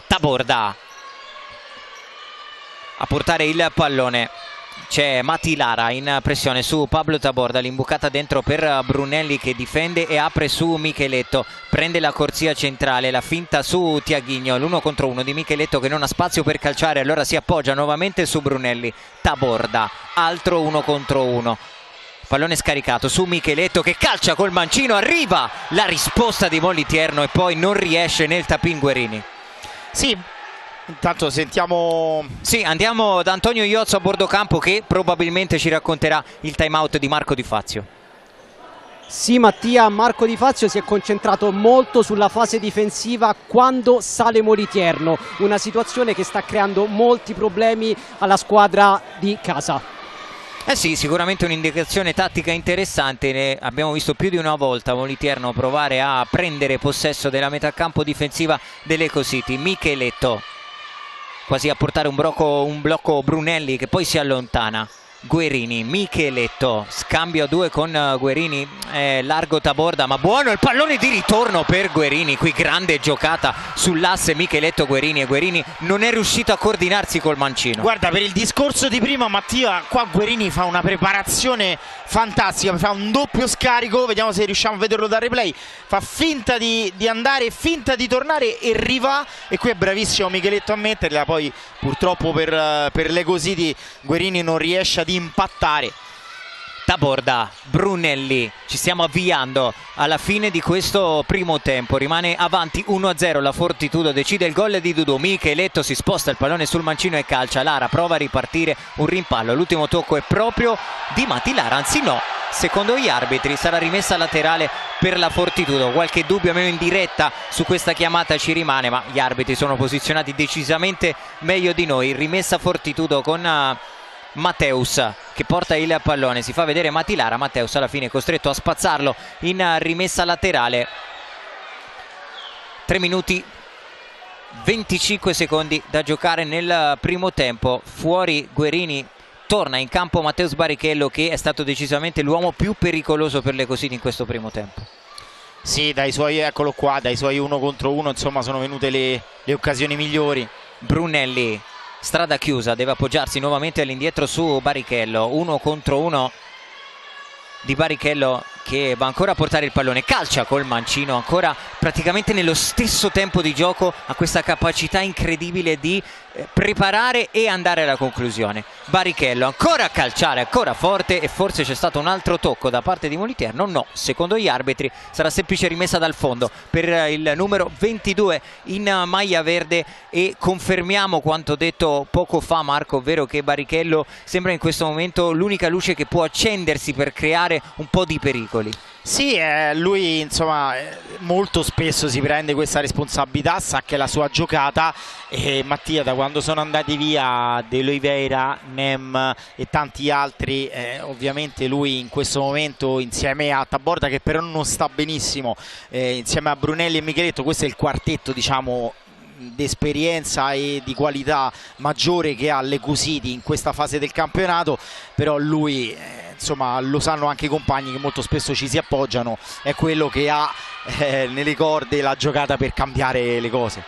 Taborda a portare il pallone, c'è Matti Lara in pressione su Pablo Taborda, l'imbucata dentro per Brunelli che difende e apre su Micheletto, prende la corsia centrale, la finta su Tiaghino, l'1 contro 1 di Micheletto che non ha spazio per calciare, allora si appoggia nuovamente su Brunelli. Taborda, altro 1 contro 1, pallone scaricato su Micheletto che calcia col mancino, arriva la risposta di Moliterno e poi non riesce nel tapin Guerini. Sì, Intanto sentiamo... Sì, andiamo da Antonio Iozzo a bordo campo, che probabilmente ci racconterà il time out di Marco Di Fazio. Sì, Mattia, Marco Di Fazio si è concentrato molto sulla fase difensiva quando sale Moliterno, una situazione che sta creando molti problemi alla squadra di casa. Eh sì, sicuramente un'indicazione tattica interessante. Ne abbiamo visto più di una volta Moliterno provare a prendere possesso della metà campo difensiva dell'Eco City. Micheletto quasi a portare un blocco Brunelli, che poi si allontana. Guerini, Micheletto, scambio a due con Guerini, largo Taborda, ma buono il pallone di ritorno per Guerini. Qui grande giocata sull'asse Micheletto-Guerini, e Guerini non è riuscito a coordinarsi col mancino. Guarda, per il discorso di prima, Mattia, qua Guerini fa una preparazione fantastica, fa un doppio scarico, vediamo se riusciamo a vederlo dal replay, fa finta di andare, finta di tornare e rivà, e qui è bravissimo Micheletto a metterla. Poi purtroppo per l'Eco City Guerini non riesce ad impattare. Taborda, Brunelli, ci stiamo avviando alla fine di questo primo tempo, rimane avanti 1-0 la Fortitudo, decide il gol di Dudu. Micheletto si sposta il pallone sul mancino e calcia. Lara prova a ripartire, un rimpallo, l'ultimo tocco è proprio di Matti Lara, anzi no, secondo gli arbitri sarà rimessa laterale per la Fortitudo. Qualche dubbio almeno in diretta su questa chiamata ci rimane, ma gli arbitri sono posizionati decisamente meglio di noi. Rimessa Fortitudo con Matteus che porta il pallone, si fa vedere Matti Lara. Matteus alla fine è costretto a spazzarlo in rimessa laterale. 3 minuti 25 secondi da giocare nel primo tempo. Fuori Guerini, torna in campo Matteus Barrichello, che è stato decisamente l'uomo più pericoloso per l'Eco City in questo primo tempo. Sì, dai suoi, eccolo qua, dai suoi 1 contro 1 insomma sono venute le occasioni migliori. Brunelli, strada chiusa, deve appoggiarsi nuovamente all'indietro su Barrichello. 1 contro 1 di Barrichello, che va ancora a portare il pallone, calcia col mancino, ancora praticamente nello stesso tempo di gioco, ha questa capacità incredibile di preparare e andare alla conclusione. Barrichello ancora a calciare, ancora forte, e forse c'è stato un altro tocco da parte di Moliterno. No, secondo gli arbitri sarà semplice rimessa dal fondo per il numero 22 in maglia verde, e confermiamo quanto detto poco fa Marco, ovvero che Barrichello sembra in questo momento l'unica luce che può accendersi per creare un po' di pericoli. Sì, lui insomma molto spesso si prende questa responsabilità, sa che è la sua giocata, e Mattia, da quando sono andati via De Oliveira, Nem e tanti altri, ovviamente lui in questo momento insieme a Taborda, che però non sta benissimo, insieme a Brunelli e Micheletto, questo è il quartetto diciamo di esperienza e di qualità maggiore che ha l'Eco City in questa fase del campionato. Però lui insomma, lo sanno anche i compagni che molto spesso ci si appoggiano, è quello che ha nelle corde la giocata per cambiare le cose.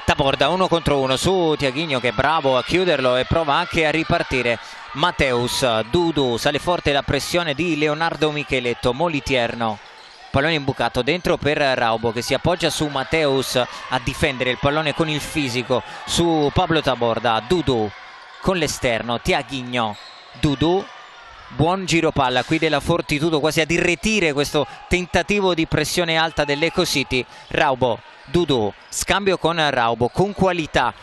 Taborda 1 contro 1 su Tiaghigno, che è bravo a chiuderlo e prova anche a ripartire. Matteus, Dudu, sale forte la pressione di Leonardo Micheletto. Moliterno, pallone imbucato dentro per Raubo, che si appoggia su Matteus a difendere il pallone con il fisico su Pablo Taborda. Dudu con l'esterno, Tiaghigno, Dudu, buon giro palla qui della Fortitudo, quasi ad irretire questo tentativo di pressione alta dell'Eco City. Raubo, Dudu, scambio con Raubo, con qualità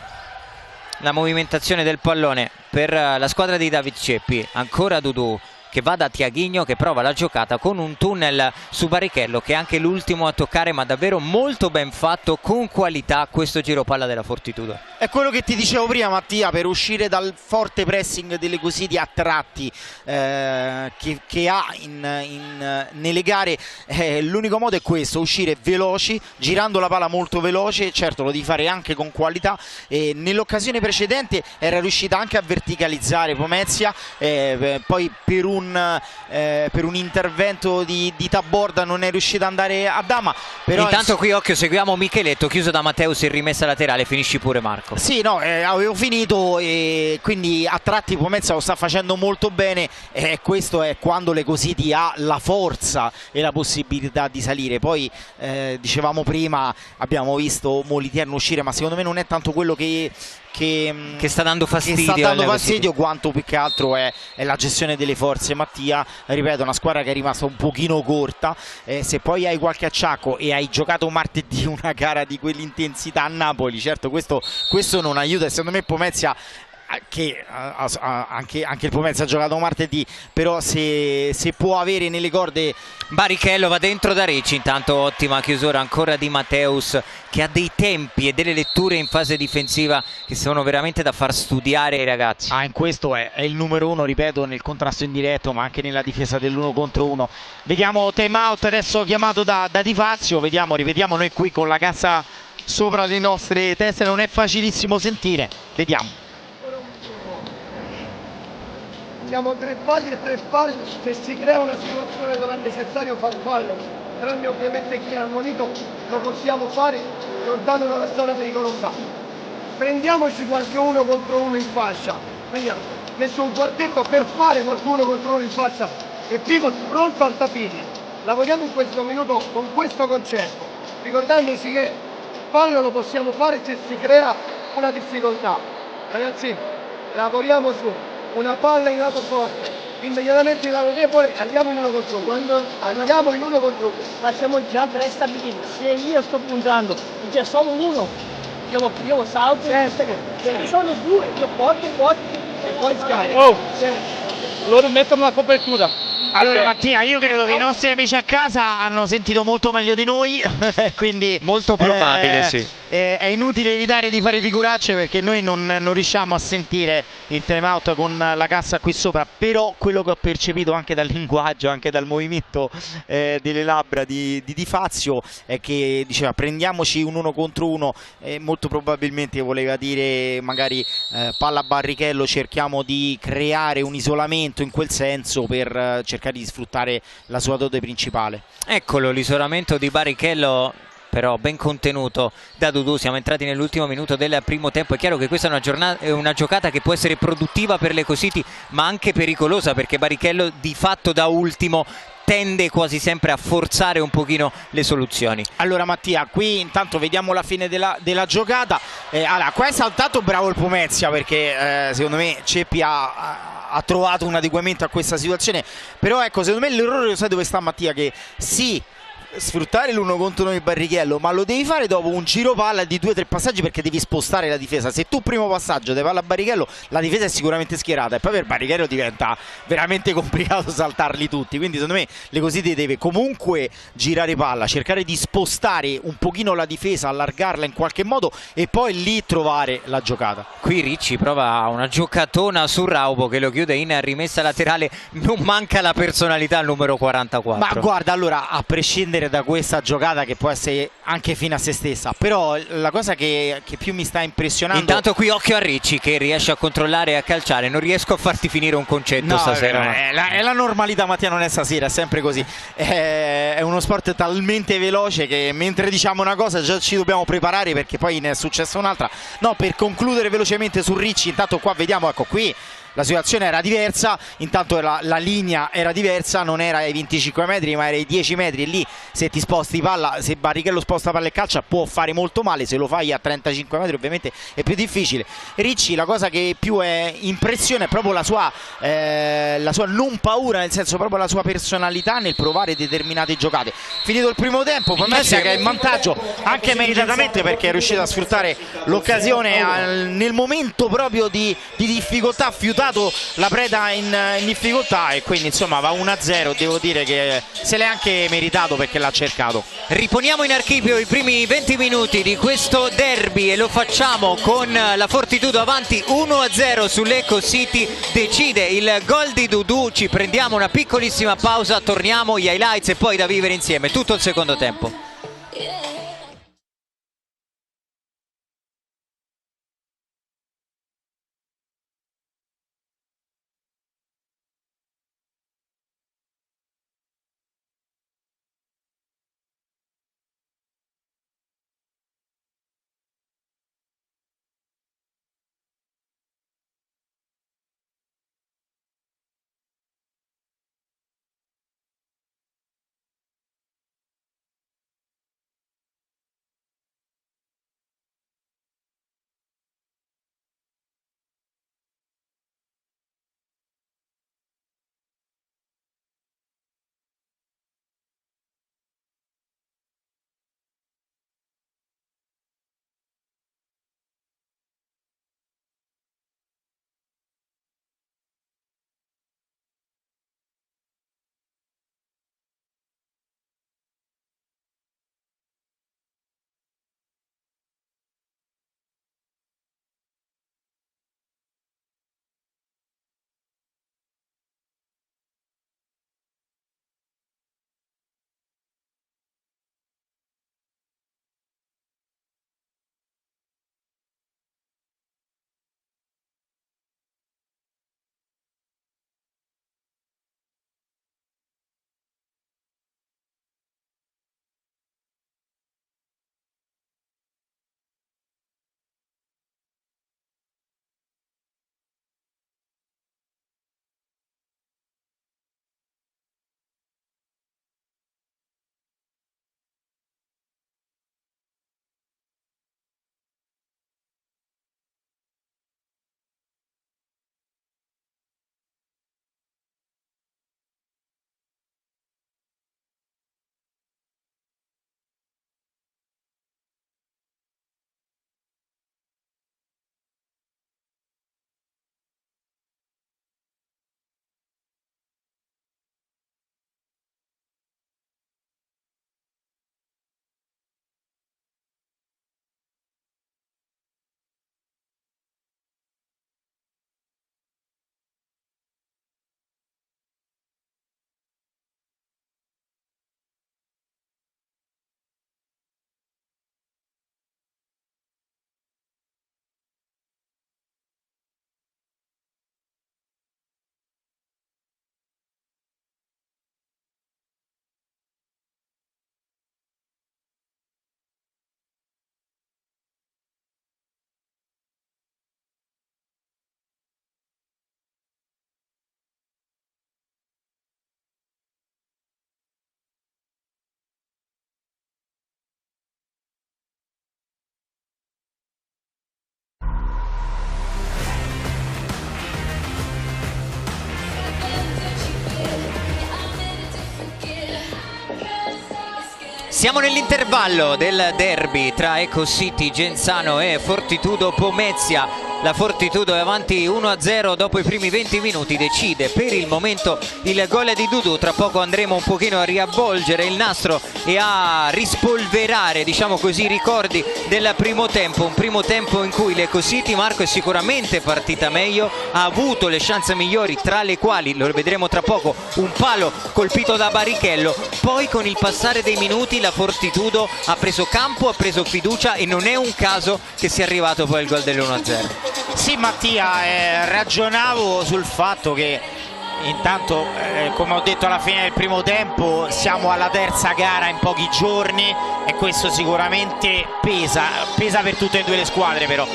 la movimentazione del pallone per la squadra di David Ceppi. Ancora Dudu che va da Tiaghigno, che prova la giocata con un tunnel su Barrichello, che è anche l'ultimo a toccare, ma davvero molto ben fatto, con qualità questo giro palla della Fortitudo. È quello che ti dicevo prima Mattia, per uscire dal forte pressing dell'Eco City a tratti che ha nelle gare, l'unico modo è questo, uscire veloci, girando la palla molto veloce. Certo, lo devi fare anche con qualità, e nell'occasione precedente era riuscita anche a verticalizzare Pomezia, poi per un intervento di Taborda non è riuscita ad andare a Dama. Però intanto qui occhio, seguiamo Micheletto, chiuso da Matteus in rimessa laterale. Finisci pure Marco. Sì, no, avevo finito, e quindi a tratti Pomezia lo sta facendo molto bene, e questo è quando l'Eco City ha la forza e la possibilità di salire. Poi dicevamo prima, abbiamo visto Moliterno uscire, ma secondo me non è tanto quello che che sta dando fastidio, quanto più che altro è la gestione delle forze. Mattia, ripeto, una squadra che è rimasta un pochino corta, se poi hai qualche acciacco e hai giocato martedì una gara di quell'intensità a Napoli, certo questo non aiuta, e secondo me Pomezia, che anche il Pomezia ha giocato martedì, però se può avere nelle corde. Barrichello va dentro da Ricci, intanto ottima chiusura ancora di Matteus, che ha dei tempi e delle letture in fase difensiva che sono veramente da far studiare ai ragazzi. In questo è il numero uno, ripeto, nel contrasto indiretto, ma anche nella difesa dell'uno contro uno. Vediamo time out adesso chiamato da Di Fazio, rivediamo noi qui con la cassa sopra le nostre teste, non è facilissimo sentire, vediamo. Siamo 3 falli e 3 falli, se si crea una situazione dove è necessario far fallo, tranne ovviamente chi è ammonito, lo possiamo fare lontano dalla zona pericolosa. Prendiamoci qualche uno contro uno in fascia, vediamo, messo un quartetto per fare qualcuno contro uno in fascia e primo pronto al tapini. Lavoriamo in questo minuto con questo concetto, ricordandoci che fallo lo possiamo fare se si crea una difficoltà. Ragazzi, lavoriamo su una palla in lato forte, immediatamente in lato debole, andiamo in uno contro uno. Quando andiamo in uno contro uno, ma siamo già prestabiliti. Se io sto puntando e c'è solo uno, io salto, se ci sono due, io porto e poi scarico. Loro mettono la copertura. Allora Mattia, io credo che i nostri amici a casa hanno sentito molto meglio di noi, quindi molto probabile, sì. È inutile evitare di fare figuracce, perché noi non riusciamo a sentire il time out con la cassa qui sopra, però quello che ho percepito anche dal linguaggio, anche dal movimento delle labbra di Fazio, è che diceva prendiamoci un uno contro uno, molto probabilmente voleva dire magari palla a Barrichello, cerchiamo di creare un isolamento in quel senso per cercare di sfruttare la sua dote principale. Eccolo l'isolamento di Barrichello, però ben contenuto da Dudu. Siamo entrati nell'ultimo minuto del primo tempo. È chiaro che questa è una giocata che può essere produttiva per l'Ecocity, ma anche pericolosa, perché Barrichello di fatto da ultimo tende quasi sempre a forzare un pochino le soluzioni. Allora Mattia, qui intanto vediamo la fine della giocata. Allora, qua è saltato bravo il Pomezia, perché secondo me Ceppi ha trovato un adeguamento a questa situazione, però ecco, secondo me l'errore lo sai dove sta Mattia, che sì, sfruttare l'uno contro uno di Barrichello, ma lo devi fare dopo un giro palla di 2 o 3 passaggi, perché devi spostare la difesa. Se tu primo passaggio te palla a Barrichello, la difesa è sicuramente schierata, e poi per Barrichello diventa veramente complicato saltarli tutti. Quindi secondo me l'Ecocity deve comunque girare palla, cercare di spostare un pochino la difesa, allargarla in qualche modo e poi lì trovare la giocata. Qui Ricci prova una giocatona su Raubo che lo chiude in rimessa laterale. Non manca la personalità al numero 44. Ma guarda, allora, a prescindere da questa giocata, che può essere anche fine a se stessa, però la cosa che più mi sta impressionando, intanto qui occhio a Ricci che riesce a controllare e a calciare. Non riesco a farti finire un concetto stasera. È la normalità, Mattia, non è stasera, è sempre così. È uno sport talmente veloce che mentre diciamo una cosa già ci dobbiamo preparare, perché poi ne è successa un'altra. No, per concludere velocemente su Ricci, intanto qua vediamo, ecco qui la situazione era diversa, intanto la linea era diversa, non era ai 25 metri ma era ai 10 metri, e lì se ti sposti palla, se Barrichello sposta palla e calcia può fare molto male, se lo fai a 35 metri ovviamente è più difficile. Ricci, la cosa che più è impressione è proprio la sua non paura, nel senso proprio la sua personalità nel provare determinate giocate. Finito il primo tempo, Pomezia che è in vantaggio anche meritatamente, perché è riuscito a sfruttare l'occasione nel momento proprio di difficoltà, fiutato la preda in difficoltà, e quindi insomma va 1-0. Devo dire che se l'è anche meritato, perché l'ha cercato. Riponiamo in archivio i primi 20 minuti di questo derby e lo facciamo con la Fortitudo avanti 1-0 sull'Ecocity. Decide il gol di Dudu. Ci prendiamo una piccolissima pausa, torniamo, gli highlights e poi da vivere insieme tutto il secondo tempo. Siamo nell'intervallo del derby tra Eco City Genzano e Fortitudo Pomezia. La Fortitudo è avanti 1-0 dopo i primi 20 minuti, decide per il momento il gol di Dudu. Tra poco andremo un pochino a riavvolgere il nastro e a rispolverare, diciamo così, i ricordi del primo tempo. Un primo tempo in cui l'Eco City, Marco, è sicuramente partita meglio, ha avuto le chance migliori, tra le quali, lo vedremo tra poco, un palo colpito da Barrichello. Poi con il passare dei minuti la Fortitudo ha preso campo, ha preso fiducia e non è un caso che sia arrivato poi il gol dell'1-0. Sì, Mattia, ragionavo sul fatto che intanto, come ho detto alla fine del primo tempo, siamo alla terza gara in pochi giorni e questo sicuramente pesa per tutte e due le squadre. Però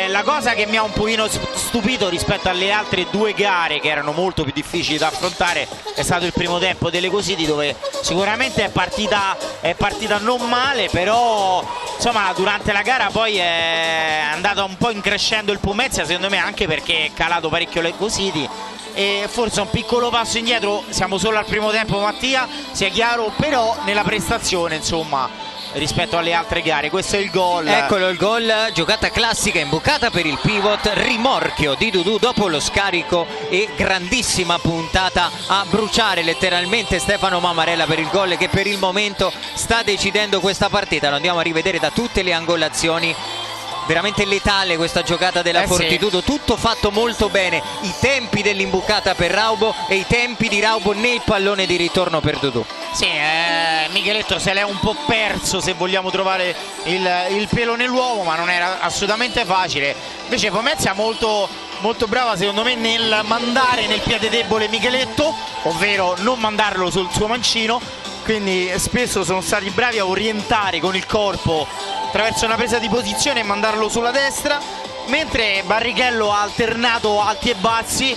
la cosa che mi ha un pochino stupito rispetto alle altre due gare, che erano molto più difficili da affrontare, è stato il primo tempo dell'Eco City, dove sicuramente è partita non male, però insomma durante la gara poi è andato un po' increscendo il Pomezia, secondo me, anche perché è calato parecchio l'Eco City e forse un piccolo passo indietro. Siamo solo al primo tempo, Mattia, sia chiaro, però nella prestazione, insomma, rispetto alle altre gare. Questo è il gol. Eccolo il gol, giocata classica, imbucata per il pivot, rimorchio di Dudu dopo lo scarico e grandissima puntata a bruciare letteralmente Stefano Mamarella per il gol che per il momento sta decidendo questa partita. Lo andiamo a rivedere da tutte le angolazioni. Veramente letale questa giocata della Fortitudo, sì. Tutto fatto molto bene, i tempi dell'imbucata per Raubo e i tempi di Raubo nel pallone di ritorno per Dudu. Sì, Micheletto se l'è un po' perso, se vogliamo trovare il pelo nell'uovo, ma non era assolutamente facile. Invece Pomezia molto brava secondo me nel mandare nel piede debole Micheletto, ovvero non mandarlo sul suo mancino, quindi spesso sono stati bravi a orientare con il corpo attraverso una presa di posizione e mandarlo sulla destra, mentre Barrichello ha alternato alti e bassi,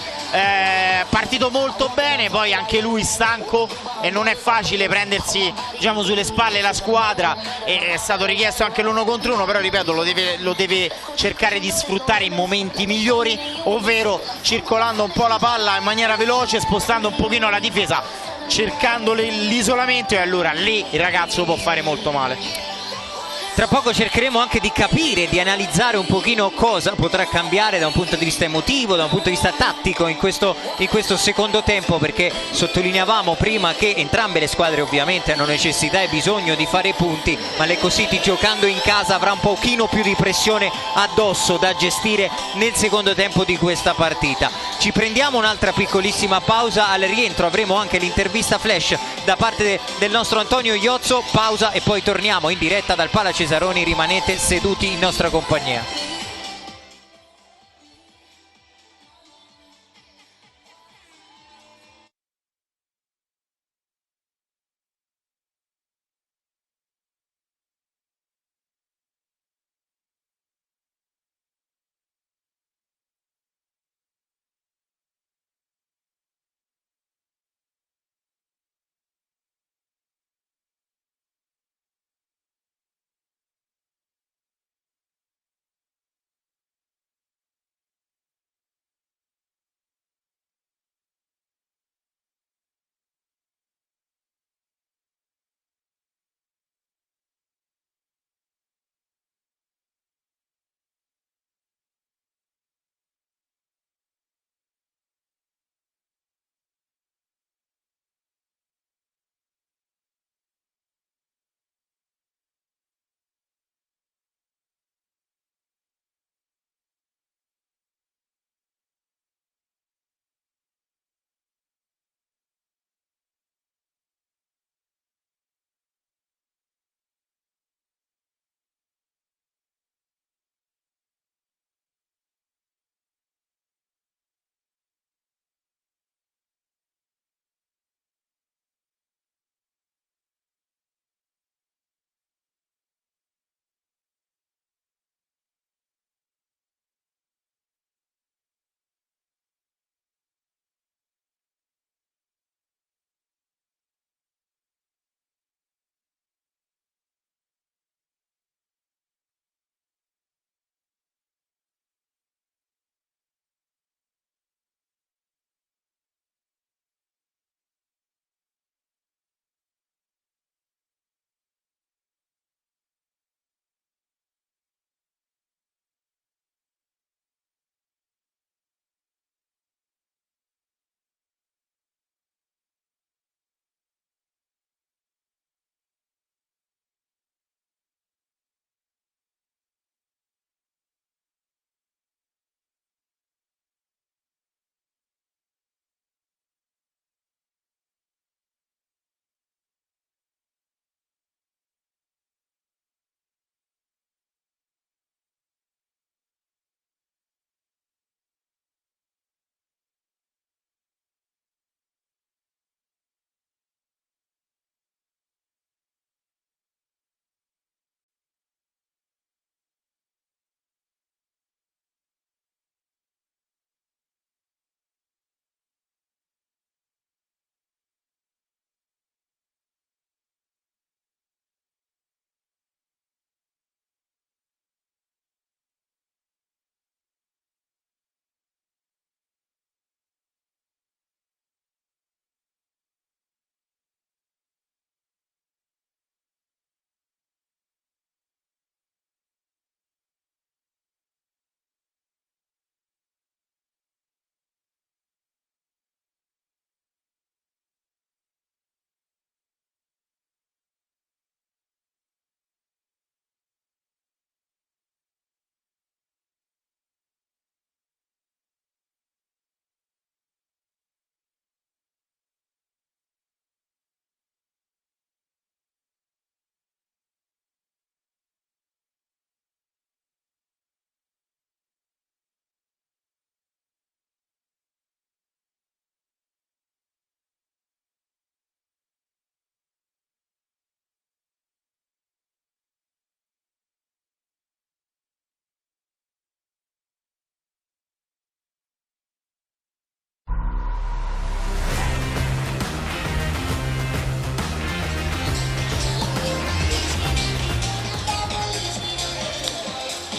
partito molto bene, poi anche lui stanco e non è facile prendersi, diciamo, sulle spalle la squadra, e è stato richiesto anche l'uno contro uno, però ripeto lo deve cercare di sfruttare in momenti migliori, ovvero circolando un po' la palla in maniera veloce, spostando un pochino la difesa, cercando l'isolamento, e allora lì il ragazzo può fare molto male. Tra poco cercheremo anche di capire, di analizzare un pochino cosa potrà cambiare da un punto di vista emotivo, da un punto di vista tattico in questo secondo tempo, perché sottolineavamo prima che entrambe le squadre ovviamente hanno necessità e bisogno di fare punti, ma l'Eco City giocando in casa avrà un pochino più di pressione addosso da gestire nel secondo tempo di questa partita. Ci prendiamo un'altra piccolissima pausa, al rientro avremo anche l'intervista flash da parte del nostro Antonio Iozzo, pausa e poi torniamo in diretta dal Pala Cesaroni. Rimanete seduti in nostra compagnia.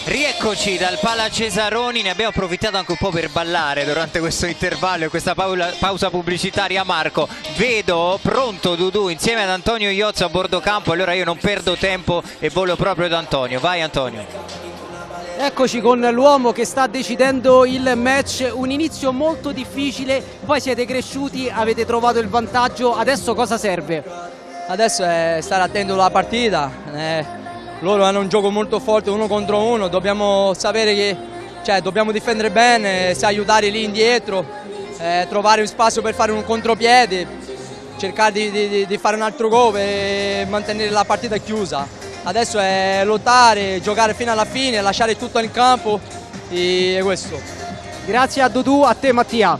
Rieccoci dal Pala Cesaroni, ne abbiamo approfittato anche un po' per ballare durante questo intervallo e questa pausa pubblicitaria. Marco, vedo pronto Dudu insieme ad Antonio Iozzo a bordo campo, allora io non perdo tempo e volo proprio da Antonio. Vai Antonio. Eccoci con l'uomo che sta decidendo il match, un inizio molto difficile, poi siete cresciuti, avete trovato il vantaggio, adesso cosa serve? Adesso è stare attento alla partita. Loro hanno un gioco molto forte, 1 contro 1, dobbiamo sapere che dobbiamo difendere bene, aiutare lì indietro, trovare spazio per fare un contropiede, cercare di fare un altro gol e mantenere la partita chiusa. Adesso è lottare, giocare fino alla fine, lasciare tutto in campo e questo. Grazie a Dudu, a te Mattia.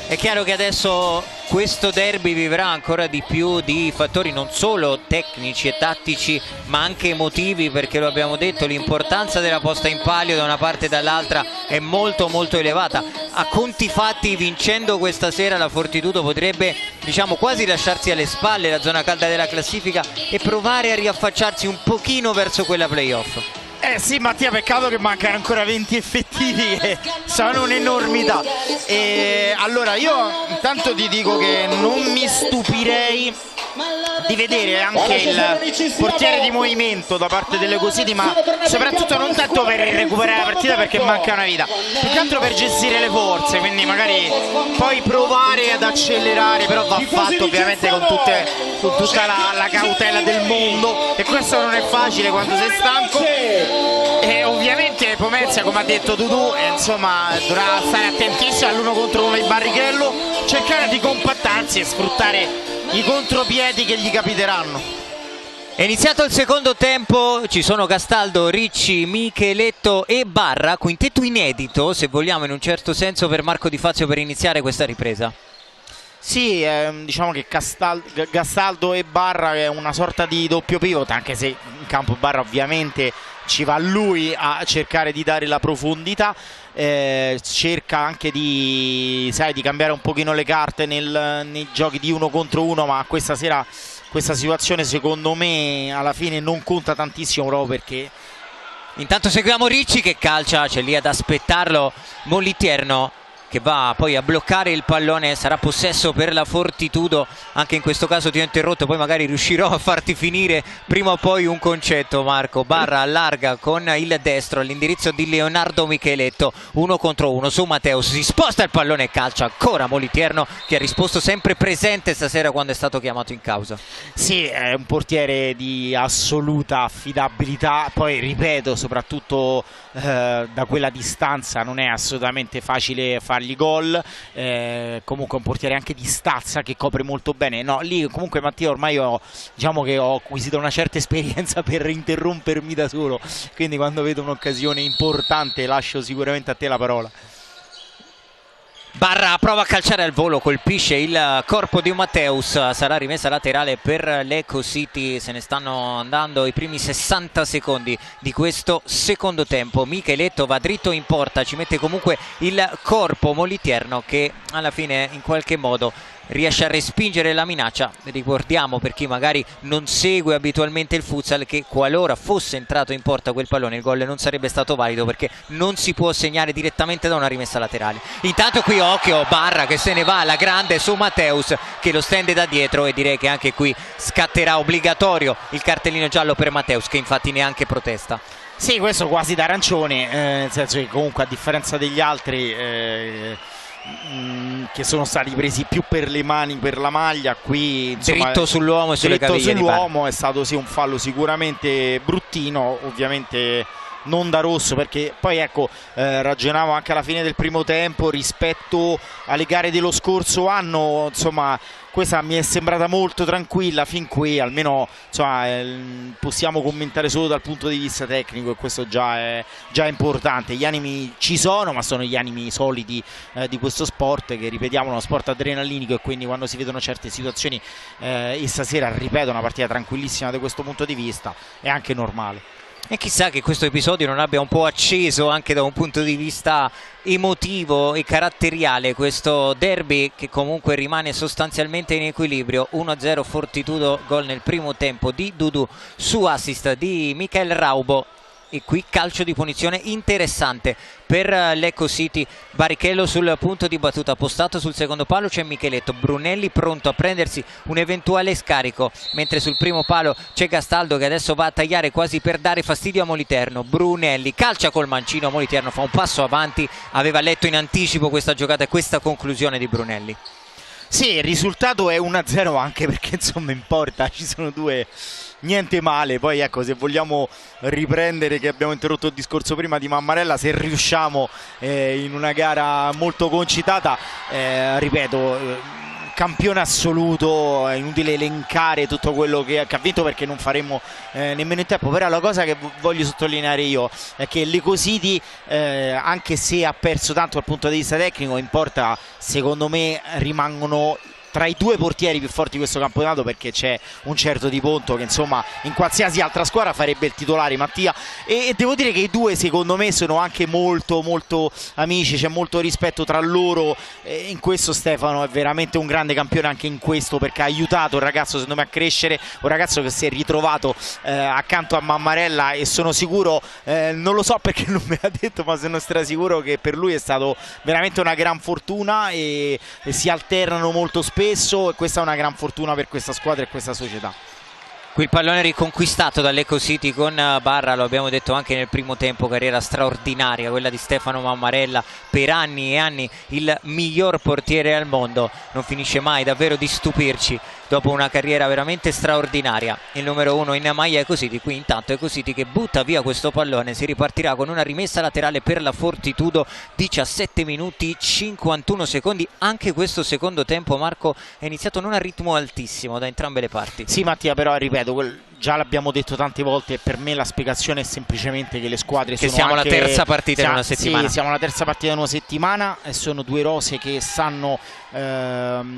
È chiaro che adesso questo derby vivrà ancora di più di fattori non solo tecnici e tattici ma anche emotivi, perché lo abbiamo detto, l'importanza della posta in palio da una parte e dall'altra è molto elevata. A conti fatti, vincendo questa sera, la Fortitudo potrebbe, diciamo, quasi lasciarsi alle spalle la zona calda della classifica e provare a riaffacciarsi un pochino verso quella playoff. Sì Mattia, peccato che mancano ancora 20 effettivi, sono un'enormità. Allora io intanto ti dico che non mi stupirei di vedere anche il portiere di movimento da parte delle Ecocity, ma soprattutto non tanto per recuperare la partita perché manca una vita, più che altro per gestire le forze, quindi magari poi provare ad accelerare, però va fatto ovviamente con tutta la cautela del mondo, e questo non è facile quando sei stanco. E ovviamente Pomezia, come ha detto Dudu, insomma dovrà stare attentissimo all'1 contro 1 di Barrichello, cercare di compattarsi e sfruttare i contropiedi che gli capiteranno. È iniziato il secondo tempo, ci sono Castaldo, Ricci, Micheletto e Barra, quintetto inedito se vogliamo in un certo senso per Marco Di Fazio per iniziare questa ripresa. Sì, diciamo che Castaldo e Barra è una sorta di doppio pivot, anche se in campo Barra ovviamente ci va lui a cercare di dare la profondità, cerca anche di cambiare un pochino le carte nei giochi di 1 contro 1, ma questa sera questa situazione secondo me alla fine non conta tantissimo, proprio perché intanto seguiamo Ricci che calcia, c'è lì ad aspettarlo Moliterno che va poi a bloccare il pallone, sarà possesso per la Fortitudo. Anche in questo caso ti ho interrotto, poi magari riuscirò a farti finire prima o poi un concetto. Marco, Barra allarga con il destro all'indirizzo di Leonardo Micheletto, 1 contro 1 su Matteus, si sposta il pallone e calcia ancora Moliterno che ha risposto sempre presente stasera quando è stato chiamato in causa. Sì, è un portiere di assoluta affidabilità, poi ripeto soprattutto da quella distanza non è assolutamente facile fargli gol, comunque è un portiere anche di stazza che copre molto bene. No, lì comunque Mattia ormai diciamo che ho acquisito una certa esperienza per interrompermi da solo, quindi quando vedo un'occasione importante lascio sicuramente a te la parola. Barra prova a calciare al volo, colpisce il corpo di Matteus, sarà rimessa laterale per l'Ecocity. Se ne stanno andando i primi 60 secondi di questo secondo tempo. Micheletto va dritto in porta, ci mette comunque il corpo Moliterno che alla fine in qualche modo riesce a respingere la minaccia. Ricordiamo, per chi magari non segue abitualmente il futsal, che qualora fosse entrato in porta quel pallone il gol non sarebbe stato valido perché non si può segnare direttamente da una rimessa laterale. Intanto qui occhio, Barra che se ne va alla grande su Matteus che lo stende da dietro, e direi che anche qui scatterà obbligatorio il cartellino giallo per Matteus, che infatti neanche protesta. Sì, questo quasi da arancione, nel senso che comunque a differenza degli altri che sono stati presi più per le mani, per la maglia, qui insomma, dritto sull'uomo e sulle caviglie sull'uomo è stato sì un fallo sicuramente bruttino, ovviamente non da rosso, perché poi ecco ragionavo anche alla fine del primo tempo rispetto alle gare dello scorso anno, insomma questa mi è sembrata molto tranquilla fin qui, almeno insomma, possiamo commentare solo dal punto di vista tecnico, e questo già è importante. Gli animi ci sono, ma sono gli animi soliti di questo sport, che ripetiamo è uno sport adrenalinico, e quindi quando si vedono certe situazioni e stasera ripeto una partita tranquillissima da questo punto di vista è anche normale. E chissà che questo episodio non abbia un po' acceso anche da un punto di vista emotivo e caratteriale questo derby, che comunque rimane sostanzialmente in equilibrio. 1-0 Fortitudo, gol nel primo tempo di Dudu su assist di Michael Raubo. e qui calcio di punizione interessante per l'Ecco City. Barrichello sul punto di battuta, postato sul secondo palo c'è Micheletto, Brunelli pronto a prendersi un eventuale scarico, mentre sul primo palo c'è Gastaldo che adesso va a tagliare quasi per dare fastidio a Moliterno. Brunelli calcia col mancino, Moliterno fa un passo avanti, aveva letto in anticipo questa giocata e questa conclusione di Brunelli. Sì, il risultato è 1-0 anche perché insomma importa, ci sono due, niente male. Poi ecco, se vogliamo riprendere, che abbiamo interrotto il discorso prima di Mammarella, se riusciamo in una gara molto concitata, ripeto, campione assoluto, è inutile elencare tutto quello che ha vinto perché non faremo nemmeno in tempo. Però la cosa che voglio sottolineare io è che l'Ecco City, anche se ha perso tanto dal punto di vista tecnico, importa, secondo me rimangono tra i due portieri più forti di questo campionato, perché c'è un certo Di Ponto che insomma in qualsiasi altra squadra farebbe il titolare, Mattia, e devo dire che i due secondo me sono anche molto amici, c'è molto rispetto tra loro, e in questo Stefano è veramente un grande campione anche in questo, perché ha aiutato il ragazzo secondo me a crescere, un ragazzo che si è ritrovato accanto a Mammarella, e sono sicuro, non lo so perché non me l'ha detto, ma sono strasicuro che per lui è stato veramente una gran fortuna, e si alternano molto spesso, e questa è una gran fortuna per questa squadra e questa società. Qui il pallone riconquistato dall'Ecco City con Barra, lo abbiamo detto anche nel primo tempo, carriera straordinaria quella di Stefano Mammarella, per anni e anni il miglior portiere al mondo, non finisce mai davvero di stupirci dopo una carriera veramente straordinaria, il numero 1 in maglia Ecco City. Qui intanto Ecco City che butta via questo pallone, si ripartirà con una rimessa laterale per la Fortitudo, 17 minuti 51 secondi, anche questo secondo tempo, Marco, è iniziato non a ritmo altissimo da entrambe le parti. Sì Mattia, però ripeto, già l'abbiamo detto tante volte, per me la spiegazione è semplicemente che le squadre che sono siamo anche... alla terza partita in una settimana. Sì, siamo alla terza partita in una settimana e sono due rose che stanno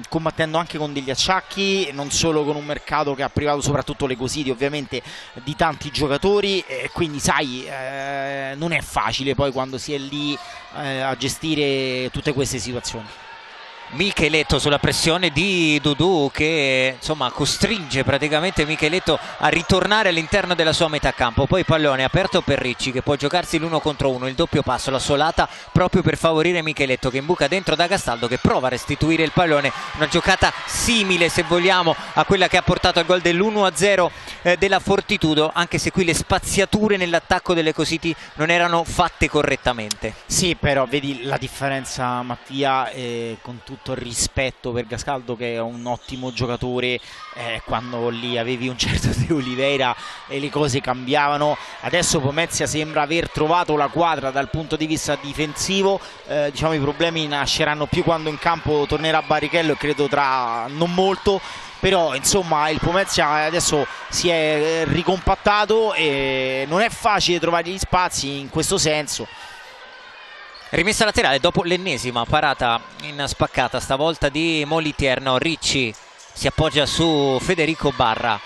combattendo anche con degli acciacchi, non solo con un mercato che ha privato soprattutto l'Ecco City ovviamente di tanti giocatori, e quindi sai, non è facile poi quando si è lì a gestire tutte queste situazioni. Micheletto sulla pressione di Dudu che insomma costringe praticamente Micheletto a ritornare all'interno della sua metà campo, poi pallone aperto per Ricci che può giocarsi l'1 contro 1, il doppio passo, la solata proprio per favorire Micheletto che imbuca dentro da Gastaldo che prova a restituire il pallone, una giocata simile se vogliamo a quella che ha portato al gol dell'1-0 della Fortitudo, anche se qui le spaziature nell'attacco dell'Ecco City non erano fatte correttamente. Sì, però vedi la differenza Mattia, con tutto il rispetto per Gastaldo che è un ottimo giocatore, quando lì avevi un certo De Oliveira e le cose cambiavano. Adesso Pomezia sembra aver trovato la quadra dal punto di vista difensivo, diciamo i problemi nasceranno più quando in campo tornerà Barrichello, e credo tra non molto. Però insomma il Pomezia adesso si è ricompattato e non è facile trovare gli spazi in questo senso. Rimessa laterale dopo l'ennesima parata in spaccata, stavolta di Moliterno. Ricci si appoggia su Federico Barra,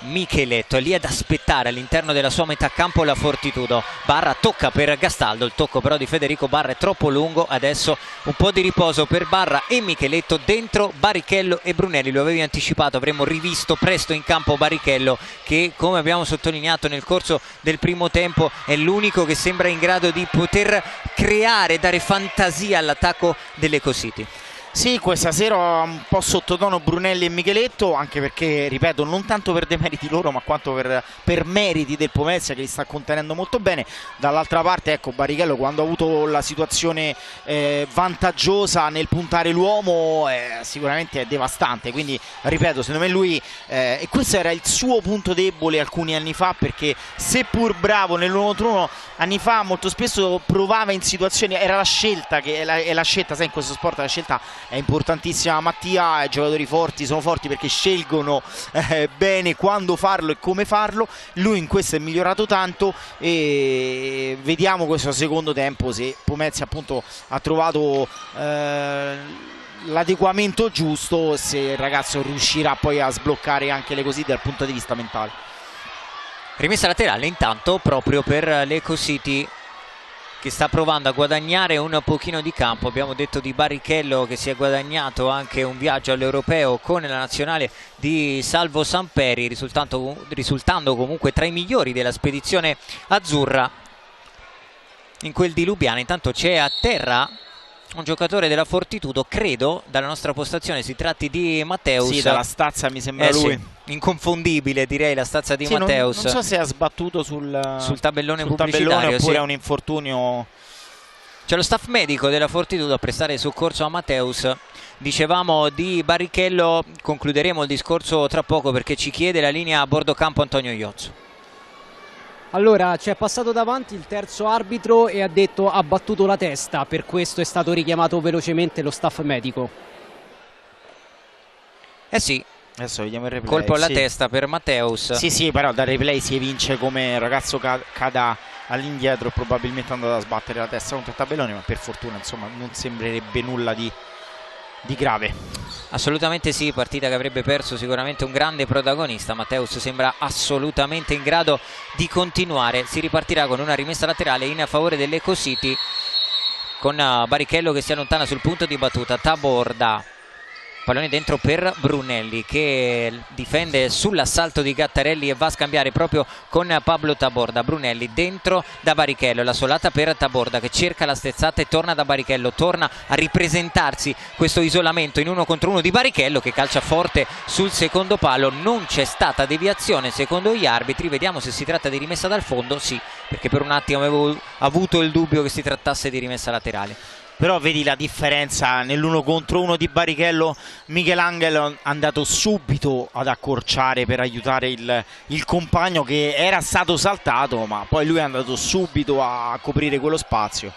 Micheletto è lì ad aspettare all'interno della sua metà campo la Fortitudo. Barra tocca per Gastaldo, il tocco però di Federico Barra è troppo lungo, adesso un po' di riposo per Barra e Micheletto dentro Barrichello e Brunelli. Lo avevi anticipato, avremmo rivisto presto in campo Barrichello che, come abbiamo sottolineato nel corso del primo tempo, è l'unico che sembra in grado di poter creare, dare fantasia all'attacco dell'Ecco City. Sì, questa sera un po' sottotono Brunelli e Micheletto, anche perché, ripeto, non tanto per demeriti loro ma quanto per meriti del Pomezia che li sta contenendo molto bene. Dall'altra parte ecco Barrichello, quando ha avuto la situazione vantaggiosa nel puntare l'uomo, sicuramente è devastante, quindi ripeto, secondo me lui e questo era il suo punto debole alcuni anni fa, perché seppur bravo nell'1-1 anni fa molto spesso provava in situazioni, era la scelta che è la scelta, sai, in questo sport la scelta è importantissima Mattia, i giocatori forti sono forti perché scelgono bene quando farlo e come farlo. Lui in questo è migliorato tanto e vediamo questo secondo tempo se Pomezia appunto ha trovato l'adeguamento giusto, se il ragazzo riuscirà poi a sbloccare anche le così dal punto di vista mentale. Rimessa laterale intanto proprio per l'Ecco City. che sta provando a guadagnare un pochino di campo. Abbiamo detto di Barrichello che si è guadagnato anche un viaggio all'Europeo con la nazionale di Salvo Samperi, risultando comunque tra i migliori della spedizione azzurra in quel di Lubiana. Intanto c'è a terra un giocatore della Fortitudo, credo dalla nostra postazione si tratti di Matteus. Sì, dalla stazza mi sembra lui. Sì, inconfondibile direi la stazza di Matteus. Non so se ha sbattuto sul tabellone pubblicitario oppure sì. è un infortunio. C'è lo staff medico della Fortitudo a prestare soccorso a Matteus. Dicevamo di Barrichello, concluderemo il discorso tra poco perché ci chiede la linea a bordo campo Antonio Iozzo. Allora, ci è passato davanti il terzo arbitro e ha detto ha battuto la testa, per questo è stato richiamato velocemente lo staff medico. Eh sì, adesso vediamo il replay. Colpo alla testa per Matteus. Sì, però dal replay si evince come il ragazzo cada all'indietro, probabilmente andando a sbattere la testa contro il tabellone, ma per fortuna insomma non sembrerebbe nulla di grave. Assolutamente sì, partita che avrebbe perso sicuramente un grande protagonista. Matteus sembra assolutamente in grado di continuare. Si ripartirà con una rimessa laterale in favore dell'Ecocity, con Barrichello che si allontana sul punto di battuta. Taborda, pallone dentro per Brunelli che difende sull'assalto di Gattarelli e va a scambiare proprio con Pablo Taborda. Brunelli dentro da Barrichello, la solata per Taborda che cerca la stezzata e torna da Barrichello, torna a ripresentarsi questo isolamento in 1 contro 1 di Barrichello che calcia forte sul secondo palo. Non c'è stata deviazione secondo gli arbitri, vediamo se si tratta di rimessa dal fondo. Sì, perché per un attimo avevo avuto il dubbio che si trattasse di rimessa laterale. Però vedi la differenza nell'1 contro 1 di Barrichello. Michelangelo è andato subito ad accorciare per aiutare il compagno che era stato saltato, ma poi lui è andato subito a coprire quello spazio.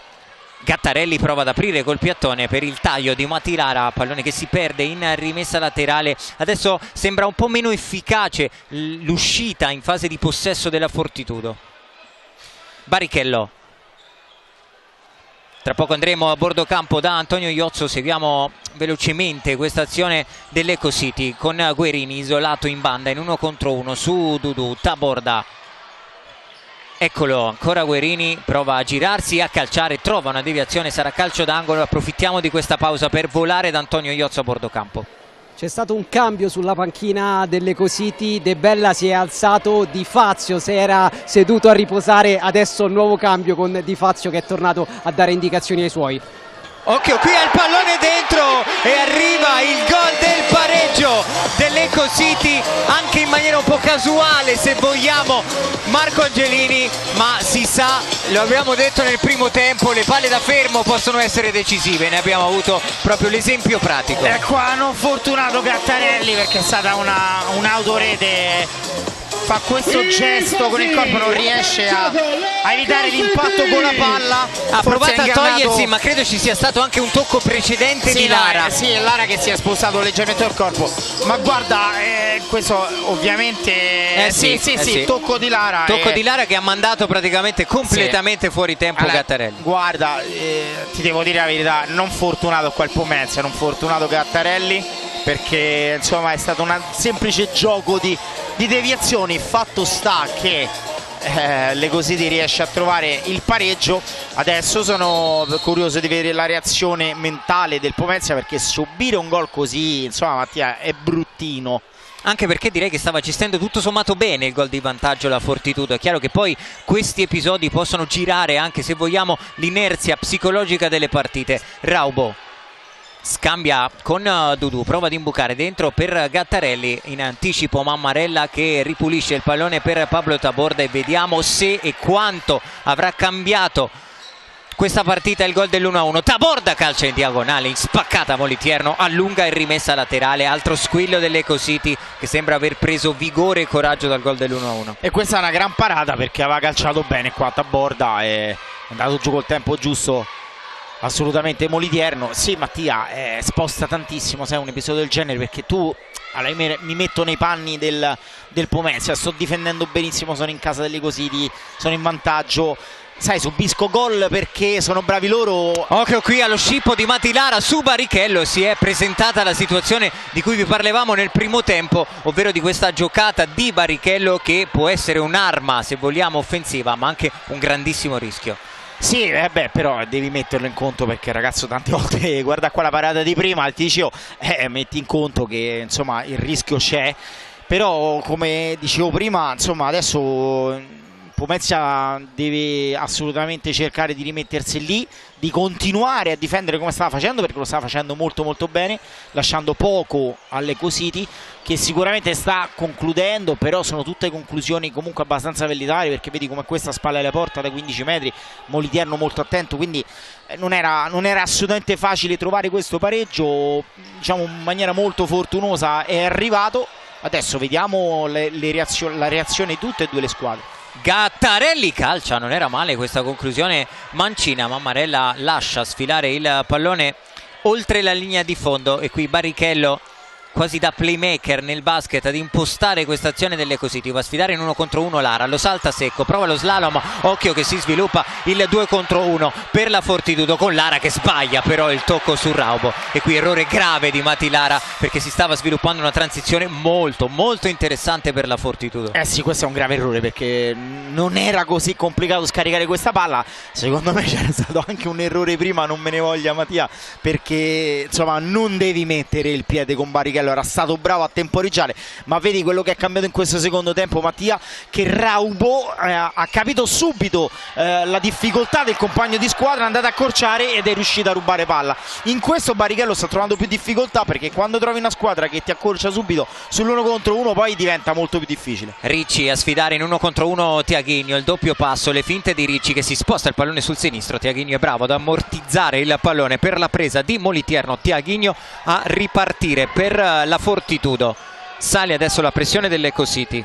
Gattarelli prova ad aprire col piattone per il taglio di Matilara, pallone che si perde in rimessa laterale. Adesso sembra un po' meno efficace l'uscita in fase di possesso della Fortitudo. Barrichello. Tra poco andremo a bordo campo da Antonio Iozzo, seguiamo velocemente questa azione dell'Ecocity con Guerini isolato in banda in 1 contro 1 su Dudu. Taborda, eccolo ancora Guerini, prova a girarsi, a calciare, trova una deviazione, sarà calcio d'angolo. Approfittiamo di questa pausa per volare da Antonio Iozzo a bordo campo. C'è stato un cambio sulla panchina dell'Ecocity, De Bella si è alzato, Di Fazio si era seduto a riposare, adesso nuovo cambio con Di Fazio che è tornato a dare indicazioni ai suoi. Occhio, qui ha il pallone dentro e arriva il gol del pareggio dell'Ecocity, anche in maniera un po' casuale se vogliamo, Marco Angelini, ma si sa, lo abbiamo detto nel primo tempo, le palle da fermo possono essere decisive, ne abbiamo avuto proprio l'esempio pratico. E qua non fortunato Gattarelli perché è stata un'autorete. Fa questo gesto con il corpo, non riesce a evitare l'impatto con la palla. Ha provato a togliersi, ma credo ci sia stato anche un tocco precedente di Lara. Sì, è Lara che si è spostato leggermente il corpo. Ma guarda, questo ovviamente sì, tocco di Lara. Tocco di Lara che ha mandato praticamente completamente fuori tempo Gattarelli. Guarda, ti devo dire la verità, non fortunato qua il Pomezia, non fortunato Gattarelli, perché insomma è stato un semplice gioco di deviazioni. Fatto sta che l'Ecocity riesce a trovare il pareggio. Adesso sono curioso di vedere la reazione mentale del Pomezia, perché subire un gol così, insomma Mattia, è bruttino. Anche perché direi che stava gestendo tutto sommato bene il gol di vantaggio la Fortitudo. È chiaro che poi questi episodi possono girare anche, se vogliamo, l'inerzia psicologica delle partite. Raubo scambia con Dudu, prova ad imbucare dentro per Gattarelli, in anticipo Mammarella che ripulisce il pallone per Pablo Taborda e vediamo se e quanto avrà cambiato questa partita il gol dell'1-1. Taborda calcia in diagonale, in spaccata Molitierno, allunga e rimessa laterale, altro squillo dell'Ecocity che sembra aver preso vigore e coraggio dal gol dell'1-1. E questa è una gran parata perché aveva calciato bene qua Taborda, è andato giù col tempo giusto. Assolutamente Molitierno. Sì Mattia, sposta tantissimo, sai, un episodio del genere, perché tu allora, mi metto nei panni del Pomezia, sto difendendo benissimo, sono in casa dell'Ecocity, sono in vantaggio, sai, subisco gol perché sono bravi loro. Occhio qui allo scippo di Matilara su Barrichello, si è presentata la situazione di cui vi parlavamo nel primo tempo, ovvero di questa giocata di Barrichello che può essere un'arma, se vogliamo, offensiva, ma anche un grandissimo rischio. Sì, però devi metterlo in conto, perché il ragazzo tante volte guarda qua la parata di prima, ti dicevo, metti in conto che insomma il rischio c'è, però come dicevo prima, insomma adesso Pomezia deve assolutamente cercare di rimettersi lì, di continuare a difendere come stava facendo, perché lo stava facendo molto molto bene, lasciando poco alle Cositi, che sicuramente sta concludendo, però sono tutte conclusioni comunque abbastanza velleitarie, perché vedi come questa spalla alla porta da 15 metri, Moliterno molto attento, quindi non era assolutamente facile trovare questo pareggio, diciamo in maniera molto fortunosa è arrivato. Adesso vediamo la reazione di tutte e due le squadre. Gattarelli calcia, non era male questa conclusione mancina, Mammarella lascia sfilare il pallone oltre la linea di fondo e qui Barrichello quasi da playmaker nel basket ad impostare questa azione delle Cositi. Va a sfidare in 1 contro 1 Lara, lo salta secco, prova lo slalom, occhio che si sviluppa il 2 contro 1 per la Fortitudo, con Lara che sbaglia però il tocco su Raubo, e qui errore grave di Mati Lara, perché si stava sviluppando una transizione molto molto interessante per la Fortitudo. Sì, questo è un grave errore, perché non era così complicato scaricare questa palla. Secondo me c'era stato anche un errore prima, non me ne voglia Mattia, perché insomma non devi mettere il piede con Barrichello, era stato bravo a temporeggiare, ma vedi quello che è cambiato in questo secondo tempo, Mattia, che Raubo ha capito subito la difficoltà del compagno di squadra, è andato a accorciare ed è riuscito a rubare palla. In questo Barrichello sta trovando più difficoltà, perché quando trovi una squadra che ti accorcia subito sull'1 contro 1 poi diventa molto più difficile. Ricci a sfidare in 1 contro 1 Tiaghigno, il doppio passo, le finte di Ricci che si sposta il pallone sul sinistro, Tiaghigno è bravo ad ammortizzare il pallone per la presa di Moliterno, Tiaghigno a ripartire per la Fortitudo. Sale adesso la pressione delle Cositi.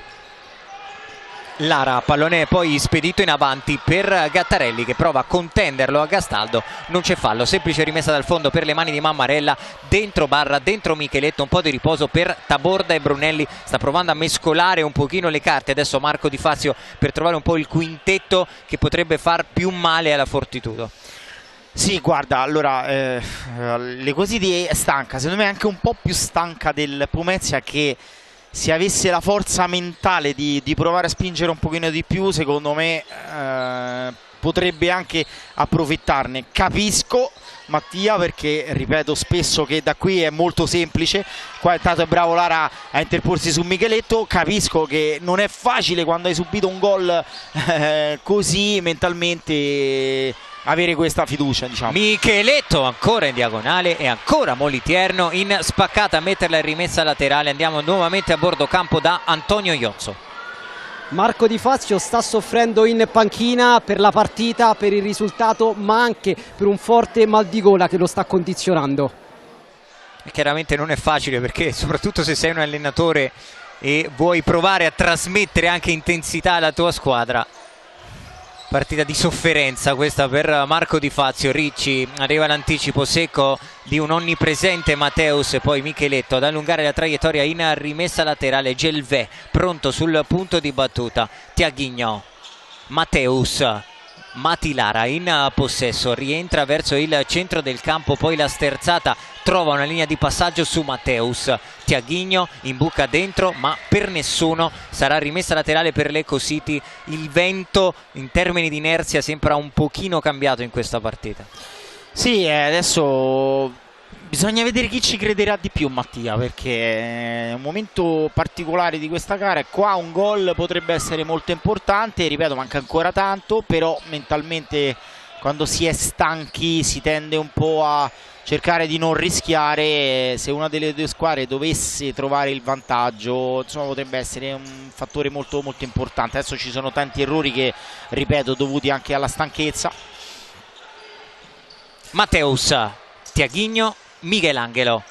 Lara, pallone poi spedito in avanti per Gattarelli che prova a contenderlo a Gastaldo, non c'è fallo, semplice rimessa dal fondo per le mani di Mammarella, dentro barra, dentro Micheletto, un po' di riposo per Taborda e Brunelli, sta provando a mescolare un pochino le carte adesso Marco Di Fazio per trovare un po' il quintetto che potrebbe far più male alla Fortitudo. Sì, guarda, allora le Cositi è stanca, secondo me anche un po' più stanca del Pomezia, che se avesse la forza mentale di provare a spingere un pochino di più, secondo me potrebbe anche approfittarne. Capisco Mattia, perché ripeto spesso che da qui è molto semplice, qua intanto è bravo Lara a interporsi su Micheletto, capisco che non è facile quando hai subito un gol così mentalmente avere questa fiducia, diciamo. Micheletto ancora in diagonale e ancora Moliterno in spaccata a metterla in rimessa laterale. Andiamo nuovamente a bordo campo da Antonio Iozzo. Marco Di Fazio sta soffrendo in panchina per la partita, per il risultato, ma anche per un forte mal di gola che lo sta condizionando. Chiaramente non è facile, perché soprattutto se sei un allenatore e vuoi provare a trasmettere anche intensità alla tua squadra, partita di sofferenza questa per Marco Di Fazio. Ricci, arriva l'anticipo secco di un onnipresente Matteus e poi Micheletto ad allungare la traiettoria in rimessa laterale. Gelvé pronto sul punto di battuta, Tiaghigno, Matteus, Mati Lara in possesso, rientra verso il centro del campo, poi la sterzata trova una linea di passaggio su Matteus, Tiaghigno imbuca dentro ma per nessuno, sarà rimessa laterale per le Cositi. Il vento in termini di inerzia sembra un pochino cambiato in questa partita. Sì, adesso bisogna vedere chi ci crederà di più Mattia, perché è un momento particolare di questa gara e qua un gol potrebbe essere molto importante, ripeto manca ancora tanto, però mentalmente quando si è stanchi si tende un po' a cercare di non rischiare. Se una delle due squadre dovesse trovare il vantaggio, insomma, potrebbe essere un fattore molto molto importante. Adesso ci sono tanti errori che, ripeto, dovuti anche alla stanchezza. Matteus, Tiaghigno, Michelangelo.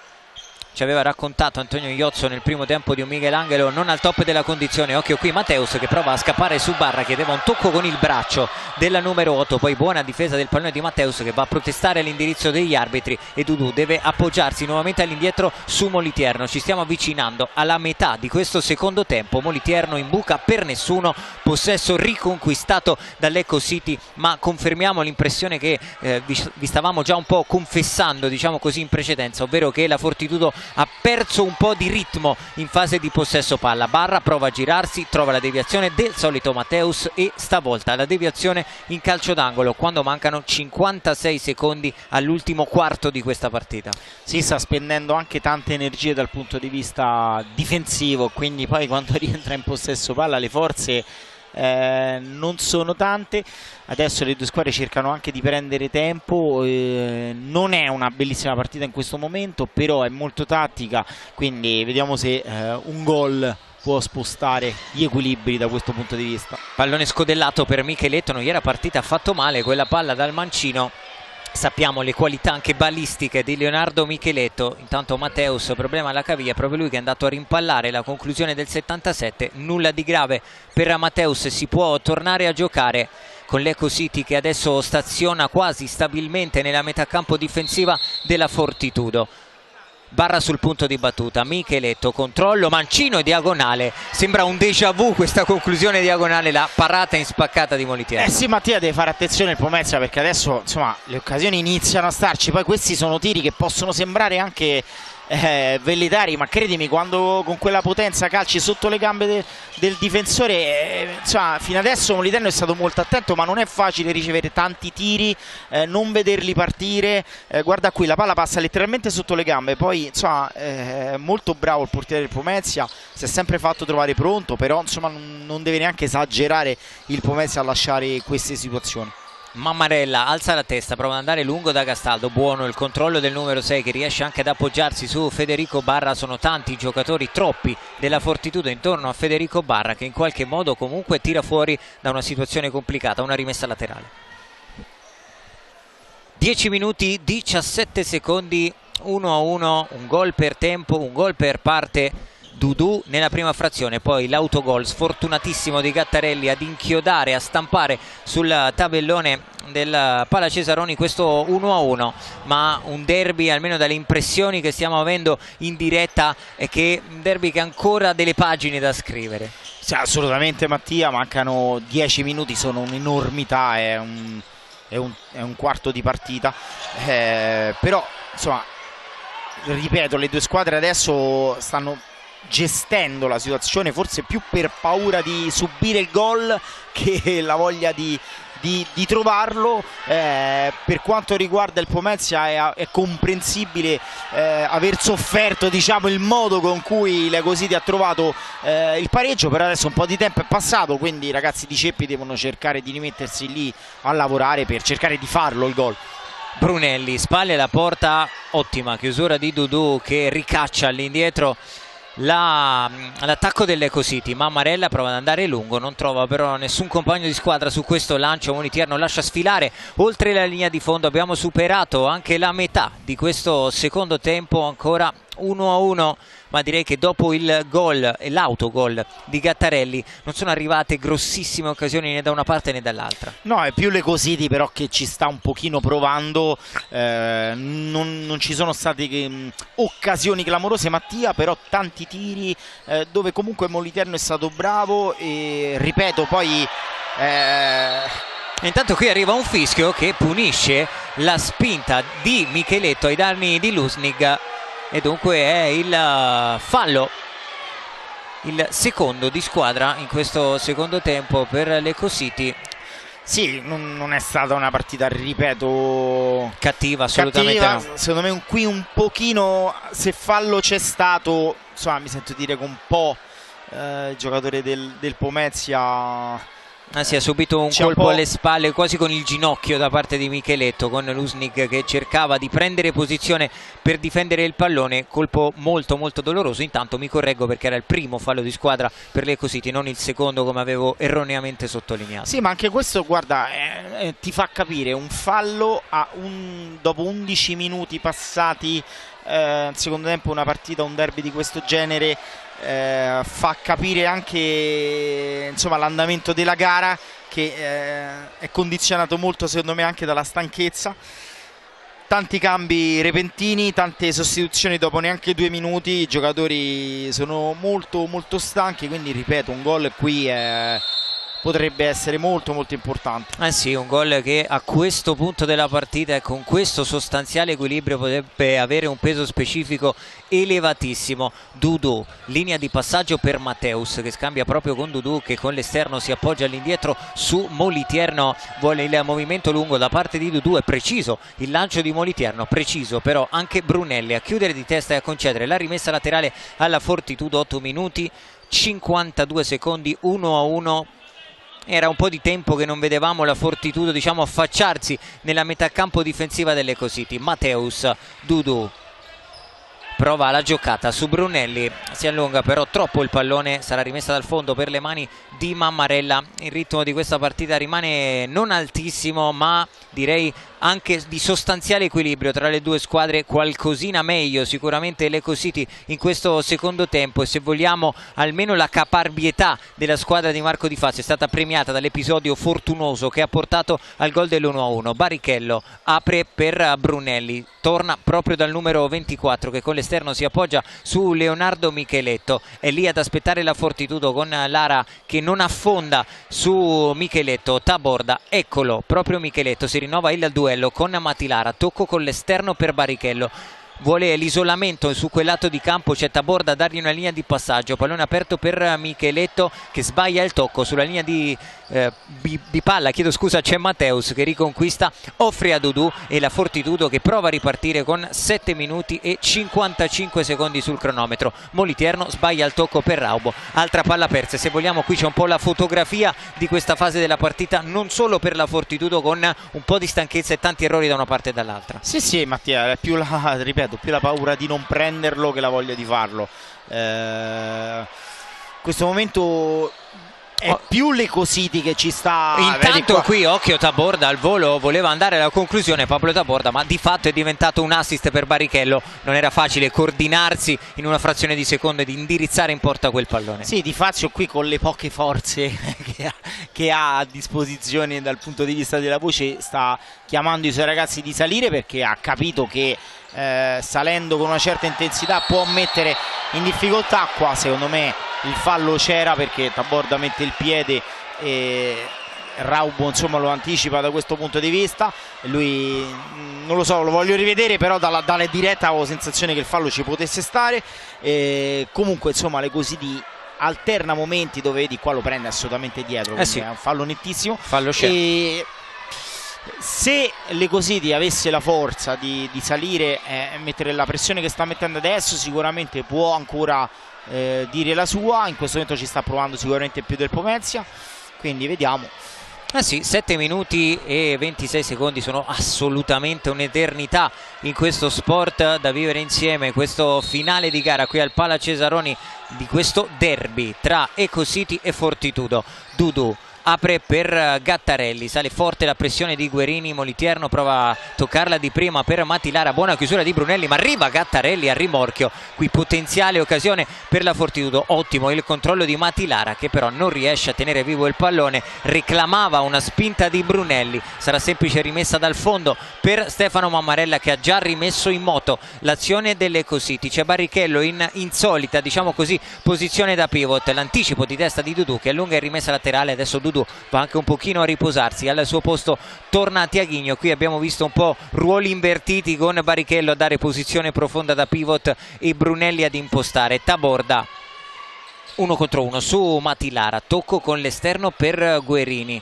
Ci aveva raccontato Antonio Iozzo nel primo tempo di un Michelangelo non al top della condizione. Occhio qui Matteus che prova a scappare su barra, chiedeva un tocco con il braccio della numero 8, poi buona difesa del pallone di Matteus che va a protestare all'indirizzo degli arbitri e Dudu deve appoggiarsi nuovamente all'indietro su Moliterno. Ci stiamo avvicinando alla metà di questo secondo tempo, Moliterno in buca per nessuno, possesso riconquistato dall'Eco City, ma confermiamo l'impressione che vi stavamo già un po' confessando, diciamo così, in precedenza, ovvero che la Fortitudo ha perso un po' di ritmo in fase di possesso palla. Barra prova a girarsi, trova la deviazione del solito Matteus e stavolta la deviazione in calcio d'angolo quando mancano 56 secondi all'ultimo quarto di questa partita. Si sta spendendo anche tante energie dal punto di vista difensivo, quindi poi quando rientra in possesso palla le forze non sono tante. Adesso le due squadre cercano anche di prendere tempo, non è una bellissima partita in questo momento, però è molto tattica, quindi vediamo se un gol può spostare gli equilibri da questo punto di vista. Pallone scodellato per Micheletto, non gli era partita affatto male quella palla dal mancino. Sappiamo le qualità anche balistiche di Leonardo Micheletto. Intanto Matteus, problema alla caviglia, proprio lui che è andato a rimpallare la conclusione del 77. Nulla di grave per Matteus, si può tornare a giocare con l'Eco City che adesso staziona quasi stabilmente nella metacampo difensiva della Fortitudo. Barra sul punto di battuta, Micheletto, controllo, mancino e diagonale. Sembra un déjà vu questa conclusione diagonale, la parata in spaccata di Molitieri. Sì, Mattia deve fare attenzione il Pomezia, perché adesso insomma le occasioni iniziano a starci. Poi questi sono tiri che possono sembrare anche velleitari, ma credimi, quando con quella potenza calci sotto le gambe del difensore, insomma, fino adesso Moliterno è stato molto attento, ma non è facile ricevere tanti tiri, non vederli partire. Guarda qui, la palla passa letteralmente sotto le gambe. Poi insomma molto bravo il portiere del Pomezia, si è sempre fatto trovare pronto, però insomma non deve neanche esagerare il Pomezia a lasciare queste situazioni. Mammarella alza la testa, prova ad andare lungo da Castaldo, buono il controllo del numero 6 che riesce anche ad appoggiarsi su Federico Barra. Sono tanti i giocatori, troppi, della Fortitudo intorno a Federico Barra, che in qualche modo comunque tira fuori da una situazione complicata, una rimessa laterale. 10 minuti 17 secondi, 1-1, un gol per tempo, un gol per parte Dudu nella prima frazione, poi l'autogol sfortunatissimo di Gattarelli ad inchiodare, a stampare sul tabellone del Pala Cesaroni questo 1-1, ma un derby, almeno dalle impressioni che stiamo avendo in diretta, è che un derby che ha ancora delle pagine da scrivere. Sì, assolutamente Mattia, mancano 10 minuti, sono un'enormità, è un quarto di partita, però insomma ripeto, le due squadre adesso stanno gestendo la situazione forse più per paura di subire il gol che la voglia di trovarlo. Per quanto riguarda il Pomezia è comprensibile aver sofferto, diciamo, il modo con cui l'Eco City ha trovato il pareggio, però adesso un po' di tempo è passato, quindi i ragazzi di Ceppi devono cercare di rimettersi lì a lavorare per cercare di farlo il gol. Brunelli, spalle alla porta, ottima chiusura di Dudu che ricaccia all'indietro l'attacco dell'Eco City. Mammarella prova ad andare lungo, non trova però nessun compagno di squadra su questo lancio. Molitieri non lascia sfilare oltre la linea di fondo. Abbiamo superato anche la metà di questo secondo tempo, ancora 1-1, ma direi che dopo il gol e l'autogol di Gattarelli non sono arrivate grossissime occasioni né da una parte né dall'altra. No, è più l'Eco City però che ci sta un pochino provando, non ci sono state occasioni clamorose Mattia, però tanti tiri dove comunque Moliterno è stato bravo e ripeto poi... Intanto qui arriva un fischio che punisce la spinta di Micheletto ai danni di Lusnig e dunque è il fallo, il secondo di squadra in questo secondo tempo per l'Eco City. Sì, non è stata una partita, ripeto, cattiva, assolutamente cattiva. No. Secondo me qui un pochino, se fallo c'è stato, insomma mi sento dire che un po' il giocatore del Pomezia... Sì, ha subito un colpo alle spalle quasi con il ginocchio da parte di Micheletto, con Lusnig che cercava di prendere posizione per difendere il pallone, colpo molto molto doloroso. Intanto mi correggo perché era il primo fallo di squadra per l'Eco City, non il secondo come avevo erroneamente sottolineato. Sì, ma anche questo, guarda, ti fa capire un fallo dopo 11 minuti passati, secondo tempo una partita, un derby di questo genere, fa capire anche insomma l'andamento della gara che è condizionato molto secondo me anche dalla stanchezza. Tanti cambi repentini, tante sostituzioni dopo neanche 2 minuti, i giocatori sono molto molto stanchi, quindi ripeto, un gol qui è potrebbe essere molto molto importante. Eh sì, un gol che a questo punto della partita e con questo sostanziale equilibrio potrebbe avere un peso specifico elevatissimo. Dudu, linea di passaggio per Matteus che scambia proprio con Dudu, che con l'esterno si appoggia all'indietro su Moliterno, vuole il movimento lungo da parte di Dudu, è preciso il lancio di Moliterno, preciso però anche Brunelli a chiudere di testa e a concedere la rimessa laterale alla Fortitudo. 8 minuti 52 secondi, 1-1. Era un po' di tempo che non vedevamo la Fortitudo, diciamo, affacciarsi nella metà campo difensiva delle Ecocity. Matteus, Dudu prova la giocata su Brunelli, si allunga però troppo il pallone, sarà rimessa dal fondo per le mani di Mammarella. Il ritmo di questa partita rimane non altissimo, ma direi anche di sostanziale equilibrio tra le due squadre, qualcosina meglio sicuramente l'Ecocity in questo secondo tempo, e se vogliamo almeno la caparbietà della squadra di Marco Di Fazio è stata premiata dall'episodio fortunoso che ha portato al gol dell'1-1. Barrichello apre per Brunelli, torna proprio dal numero 24 che con l'esterno si appoggia su Leonardo Micheletto, è lì ad aspettare la Fortitudo con Lara che non affonda su Micheletto. Taborda, eccolo, proprio Micheletto, si rinnova il duello con Matilara, tocco con l'esterno per Barrichello, vuole l'isolamento su quel lato di campo, c'è Taborda a dargli una linea di passaggio, pallone aperto per Micheletto che sbaglia il tocco sulla linea di palla, chiedo scusa, c'è Matteus che riconquista, offre a Dudu e la Fortitudo che prova a ripartire con 7 minuti e 55 secondi sul cronometro. Moliterno sbaglia il tocco per Raubo, altra palla persa. Se vogliamo qui c'è un po' la fotografia di questa fase della partita, non solo per la Fortitudo, con un po' di stanchezza e tanti errori da una parte e dall'altra. Sì Mattia, è più ripeto, più la paura di non prenderlo che la voglia di farlo. In questo momento è più l'Ecocity che ci sta. Intanto qui occhio, Taborda al volo voleva andare alla conclusione, Pablo Taborda, ma di fatto è diventato un assist per Barrichello. Non era facile coordinarsi in una frazione di secondo ed indirizzare in porta quel pallone. Sì, Di Fazio qui con le poche forze che ha a disposizione dal punto di vista della voce sta chiamando i suoi ragazzi di salire, perché ha capito che salendo con una certa intensità può mettere in difficoltà. Qua secondo me il fallo c'era, perché Taborda mette il piede e Raubo insomma lo anticipa da questo punto di vista. Lui non lo so, lo voglio rivedere, però dalla diretta avevo sensazione che il fallo ci potesse stare. Comunque insomma l'Ecocity alterna momenti dove vedi qua lo prende assolutamente dietro, sì. È un fallo nettissimo, fallo c'è. E se l'Ecocity avesse la forza di salire e mettere la pressione che sta mettendo adesso, sicuramente può ancora dire la sua. In questo momento ci sta provando sicuramente più del Pomezia, quindi vediamo. Sì, 7 minuti e 26 secondi sono assolutamente un'eternità in questo sport da vivere insieme, questo finale di gara qui al Pala Cesaroni di questo derby tra Ecocity e Fortitudo. Dudu apre per Gattarelli, sale forte la pressione di Guerini, Moliterno prova a toccarla di prima per Matilara, buona chiusura di Brunelli, ma arriva Gattarelli a rimorchio, qui potenziale occasione per la Fortitudo. Ottimo il controllo di Matilara che però non riesce a tenere vivo il pallone, reclamava una spinta di Brunelli, sarà semplice rimessa dal fondo per Stefano Mammarella che ha già rimesso in moto l'azione dell'Ecocity. C'è Barrichello in insolita, diciamo così, posizione da pivot, l'anticipo di testa di Dudu che allunga in rimessa laterale, adesso Dudu va anche un pochino a riposarsi, al suo posto torna Tiaghigno. Qui abbiamo visto un po' ruoli invertiti con Barrichello a dare posizione profonda da pivot e Brunelli ad impostare. Taborda 1 contro 1 su Matilara, tocco con l'esterno per Guerini,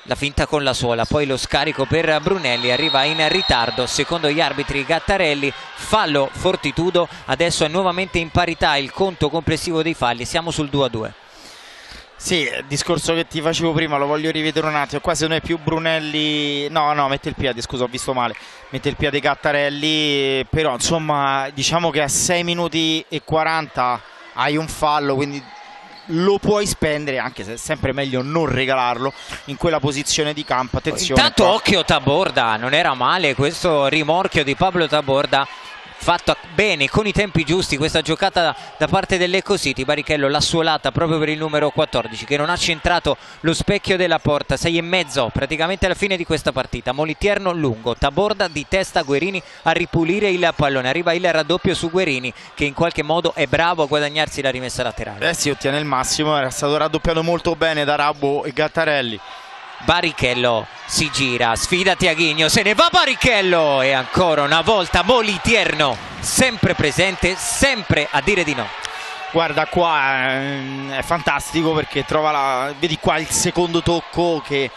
la finta con la suola, poi lo scarico per Brunelli, arriva in ritardo secondo gli arbitri Gattarelli, fallo Fortitudo, adesso è nuovamente in parità il conto complessivo dei falli, siamo sul 2-2. Sì, il discorso che ti facevo prima lo voglio rivedere un attimo. Qua secondo me più Brunelli, no mette il piede, scusa ho visto male, mette il piede Gattarelli, però insomma diciamo che a 6 minuti e 40 hai un fallo, quindi lo puoi spendere, anche se è sempre meglio non regalarlo in quella posizione di campo. Attenzione, intanto occhio Taborda, non era male questo rimorchio di Pablo Taborda, fatta bene con i tempi giusti questa giocata da parte dell'Eco City. Barrichello l'ha suolata proprio per il numero 14 che non ha centrato lo specchio della porta. 6,5 praticamente alla fine di questa partita. Moliterno lungo, Taborda di testa, Guerini a ripulire il pallone, arriva il raddoppio su Guerini che in qualche modo è bravo a guadagnarsi la rimessa laterale. Si ottiene il massimo, era stato raddoppiato molto bene da Rabbo e Gattarelli. Barrichello si gira, sfida Tiaghigno, se ne va Barrichello e ancora una volta Moliterno sempre presente, sempre a dire di no. Guarda qua è fantastico perché trova vedi qua il secondo tocco che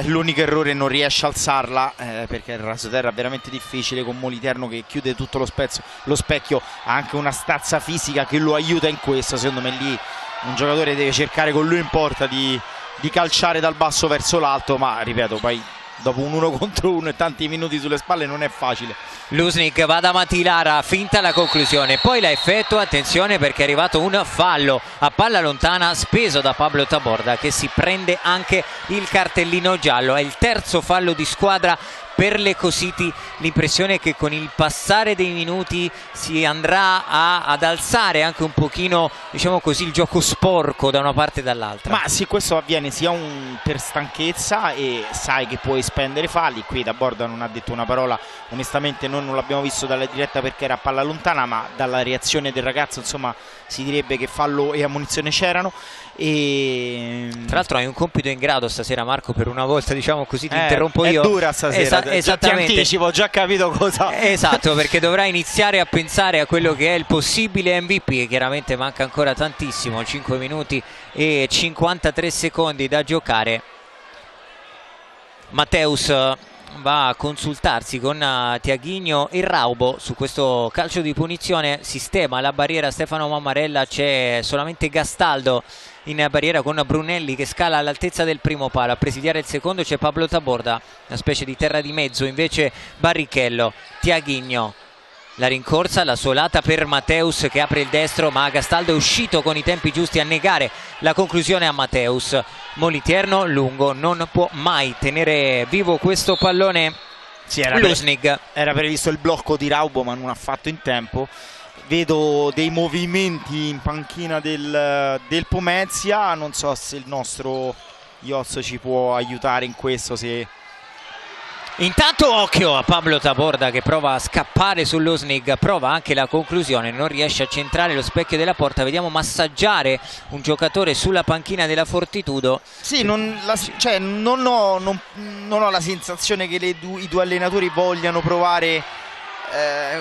l'unico errore, non riesce a alzarla perché il rasoterra è veramente difficile con Moliterno che chiude tutto lo specchio, ha anche una stazza fisica che lo aiuta in questo. Secondo me lì un giocatore deve cercare con lui in porta di calciare dal basso verso l'alto, ma ripeto, poi dopo un 1 contro 1 e tanti minuti sulle spalle non è facile. Lusnik va da Matilara, finta la conclusione, poi la effettua, attenzione perché è arrivato un fallo a palla lontana speso da Pablo Taborda che si prende anche il cartellino giallo. È il terzo fallo di squadra per l'Eco City. L'impressione è che con il passare dei minuti si andrà ad alzare anche un pochino, diciamo così, il gioco sporco da una parte e dall'altra. Ma sì, questo avviene sia per stanchezza e sai che puoi spendere falli. Qui Taborda non ha detto una parola, onestamente noi non l'abbiamo visto dalla diretta perché era a palla lontana, ma dalla reazione del ragazzo insomma si direbbe che fallo e ammonizione c'erano. E tra l'altro hai un compito in grado stasera, Marco, per una volta, diciamo così, ti interrompo io. È dura stasera, esattamente. Ti anticipo, ho già capito cosa. Esatto, perché dovrai iniziare a pensare a quello che è il possibile MVP e chiaramente manca ancora tantissimo, 5 minuti e 53 secondi da giocare. Matteus va a consultarsi con Tiaghigno e Raubo su questo calcio di punizione, sistema la barriera Stefano Mammarella, c'è solamente Gastaldo in barriera con Brunelli che scala all'altezza del primo palo. A presidiare il secondo c'è Pablo Taborda, una specie di terra di mezzo invece Barrichello. Tiaghigno, la rincorsa, la suolata per Matteus che apre il destro, ma Gastaldo è uscito con i tempi giusti a negare la conclusione a Matteus. Moliterno lungo, non può mai tenere vivo questo pallone. Sì, era previsto il blocco di Raubo ma non ha fatto in tempo. Vedo dei movimenti in panchina del Pomezia, non so se il nostro Iozzo ci può aiutare in questo. Intanto occhio a Pablo Taborda che prova a scappare sull'Osnig, prova anche la conclusione, non riesce a centrare lo specchio della porta. Vediamo massaggiare un giocatore sulla panchina della Fortitudo. Sì, non ho la sensazione che i due allenatori vogliano provare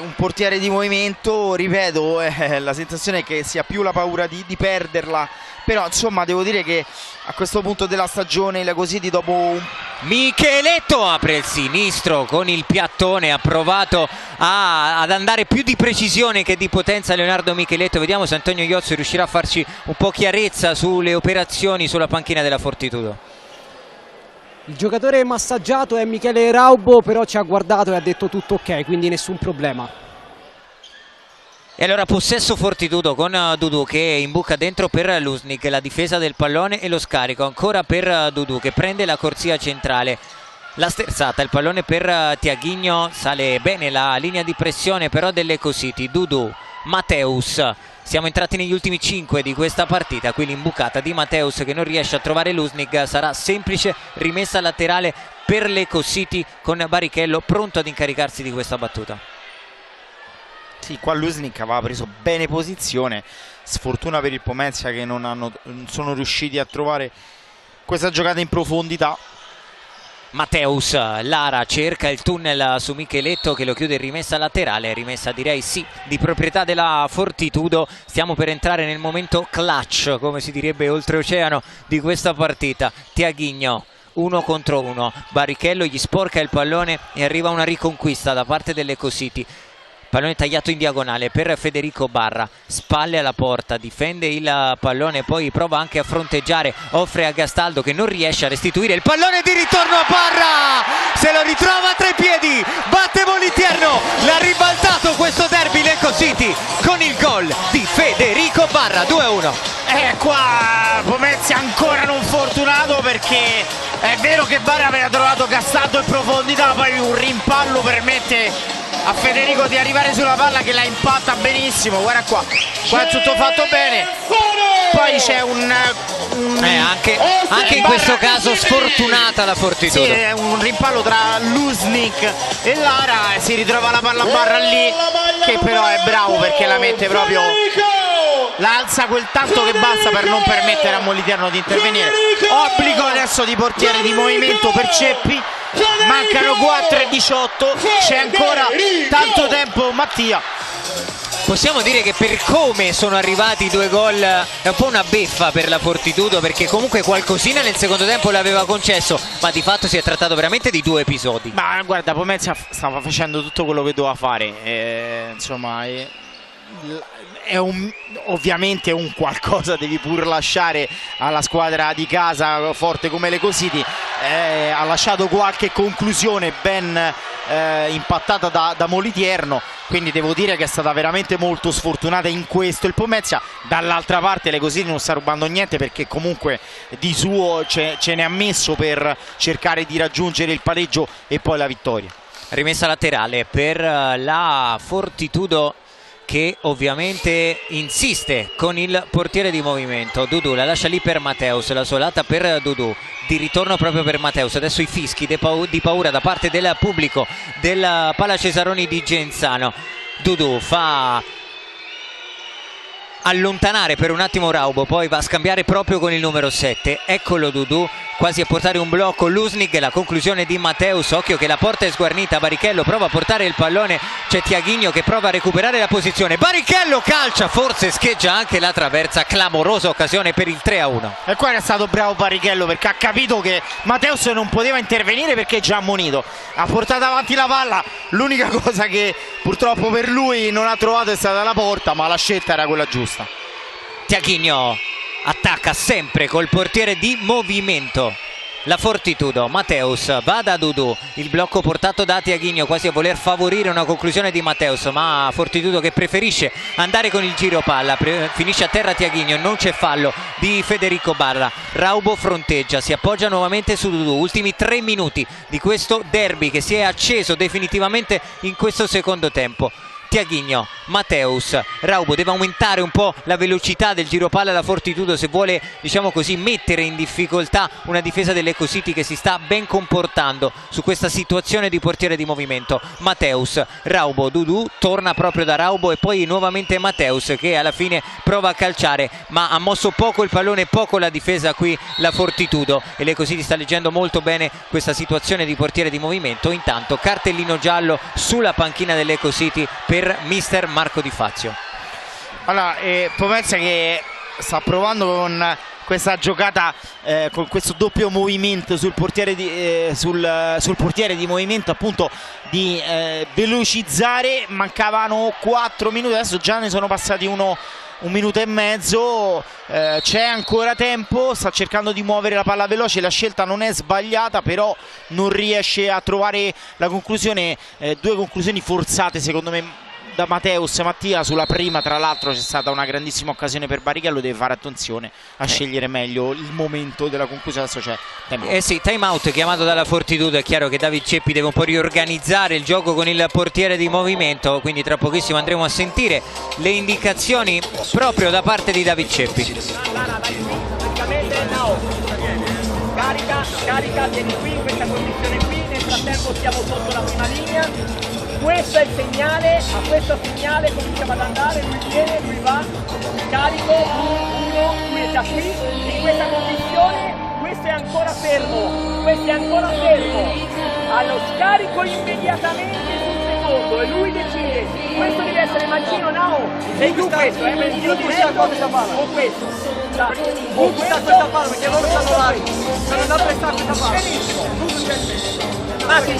un portiere di movimento. Ripeto, la sensazione è che sia più la paura di perderla. Però insomma devo dire che a questo punto della stagione la Cositi dopo Micheletto apre il sinistro con il piattone, ha provato ad andare più di precisione che di potenza Leonardo Micheletto. Vediamo se Antonio Iozzo riuscirà a farci un po' chiarezza sulle operazioni sulla panchina della Fortitudo. Il giocatore massaggiato è Michele Raubo, però ci ha guardato e ha detto tutto ok, quindi nessun problema. E allora possesso Fortitudo con Dudu che imbuca dentro per Lusnik, la difesa del pallone e lo scarico ancora per Dudu che prende la corsia centrale. La sterzata, il pallone per Tiaghigno, sale bene la linea di pressione però dell'Eco City. Dudu, Matteus, siamo entrati negli ultimi 5 di questa partita, qui l'imbucata di Matteus che non riesce a trovare Lusnik, sarà semplice rimessa laterale per l'Eco City con Barrichello pronto ad incaricarsi di questa battuta. Sì, qua Lusnik aveva preso bene posizione, sfortuna per il Pomezia che non sono riusciti a trovare questa giocata in profondità. Matteus, Lara cerca il tunnel su Micheletto che lo chiude in rimessa laterale, rimessa direi sì di proprietà della Fortitudo. Stiamo per entrare nel momento clutch, come si direbbe oltreoceano, di questa partita. Tiaghigno 1 contro 1, Barrichello gli sporca il pallone e arriva una riconquista da parte dell'Eco City. Pallone tagliato in diagonale per Federico Barra, spalle alla porta, difende il pallone, poi prova anche a fronteggiare, offre a Gastaldo che non riesce a restituire il pallone di ritorno a Barra, se lo ritrova tra i piedi, batte Moliterno, l'ha ribaltato questo derby l'Eco City con il gol di Federico Barra, 2-1. Qua Pomezia ancora non fortunato perché è vero che Barra aveva trovato Gastaldo in profondità, poi un rimpallo permette a Federico di arrivare sulla palla che la impatta benissimo. Guarda qua è tutto fatto bene. Poi c'è anche in questo caso sfortunata la Fortitudo. Sì, è un rimpallo tra Lusnik e Lara, si ritrova la palla a barra lì, che però è bravo perché la mette proprio, la alza quel tanto che basta per non permettere a Moliterno di intervenire. Obbligo adesso di portiere di movimento per Ceppi, mancano 4:18, c'è ancora tanto tempo. Mattia, possiamo dire che per come sono arrivati i 2 gol è un po' una beffa per la Fortitudo, perché comunque qualcosina nel secondo tempo l'aveva concesso, ma di fatto si è trattato veramente di 2 episodi. ma guarda, Pomezia stava facendo tutto quello che doveva fare, insomma ovviamente un qualcosa devi pur lasciare alla squadra di casa forte come l'Ecositi. Ha lasciato qualche conclusione ben impattata da Moliterno, quindi devo dire che è stata veramente molto sfortunata in questo il Pomezia. Dall'altra parte l'Ecositi non sta rubando niente, perché comunque di suo ce ne ha messo per cercare di raggiungere il pareggio e poi la vittoria. Rimessa laterale per la Fortitudo, che ovviamente insiste con il portiere di movimento. Dudu la lascia lì per Mateus, la solata per Dudu, di ritorno proprio per Mateus. Adesso i fischi di paura da parte del pubblico del Pala Cesaroni di Genzano. Dudu fa allontanare per un attimo Raubo, poi va a scambiare proprio con il numero 7. Eccolo Dudu, quasi a portare un blocco Lusnik, la conclusione di Mateus. Occhio che la porta è sguarnita, Barrichello prova a portare il pallone, c'è Tiaghigno che prova a recuperare la posizione, Barrichello calcia, forse scheggia anche la traversa, clamorosa occasione per il 3-1. E qua è stato bravo Barrichello, perché ha capito che Mateus non poteva intervenire perché è già ammonito, ha portato avanti la palla. L'unica cosa che purtroppo per lui non ha trovato è stata la porta, ma la scelta era quella giusta. Tiaghigno attacca sempre col portiere di movimento la Fortitudo. Mateus va da Dudu, il blocco portato da Tiaghigno, quasi a voler favorire una conclusione di Mateus, ma Fortitudo che preferisce andare con il giro palla, finisce a terra Tiaghigno, non c'è fallo di Federico Barra. Raubo fronteggia, si appoggia nuovamente su Dudu. Ultimi 3 minuti di questo derby che si è acceso definitivamente in questo secondo tempo. Tiaghigno, Mateus, Raubo deve aumentare un po' la velocità del giro palla da Fortitudo se vuole, diciamo così, mettere in difficoltà una difesa dell'Ecositi che si sta ben comportando su questa situazione di portiere di movimento. Mateus, Raubo, Dudu torna proprio da Raubo e poi nuovamente Mateus che alla fine prova a calciare, ma ha mosso poco il pallone, poco la difesa qui la Fortitudo, e l'Ecositi sta leggendo molto bene questa situazione di portiere di movimento. Intanto cartellino giallo sulla panchina dell'Ecositi per mister Marco Di Fazio. Allora, Pomezia che sta provando con questa giocata, con questo doppio movimento sul portiere sul portiere di movimento, appunto di velocizzare. Mancavano 4 minuti, adesso già ne sono passati un minuto e mezzo, c'è ancora tempo, sta cercando di muovere la palla veloce, la scelta non è sbagliata, però non riesce a trovare la conclusione. 2 conclusioni forzate secondo me da Mateus. Mattia, sulla prima tra l'altro c'è stata una grandissima occasione per Barrichello, deve fare attenzione a scegliere meglio il momento della conclusione. Adesso c'è time sì, time out chiamato dalla Fortitudo. È chiaro che David Ceppi deve un po' riorganizzare il gioco con il portiere di movimento, quindi tra pochissimo andremo a sentire le indicazioni proprio da parte di David Ceppi. Carica, vieni qui in questa condizione qui, nel frattempo siamo sotto la prima linea. Questo è il segnale, a questo segnale cominciamo ad andare, lui viene, lui va, carico, uno, lui è già qui, in questa condizione, questo è ancora fermo, allo scarico immediatamente sul secondo e lui decide, questo deve essere mancino, Nao, sei tu questo, mancino diretto o questo? O questa palla, perché loro stanno là, stanno andando a prestare questa palla. Benissimo. Mati,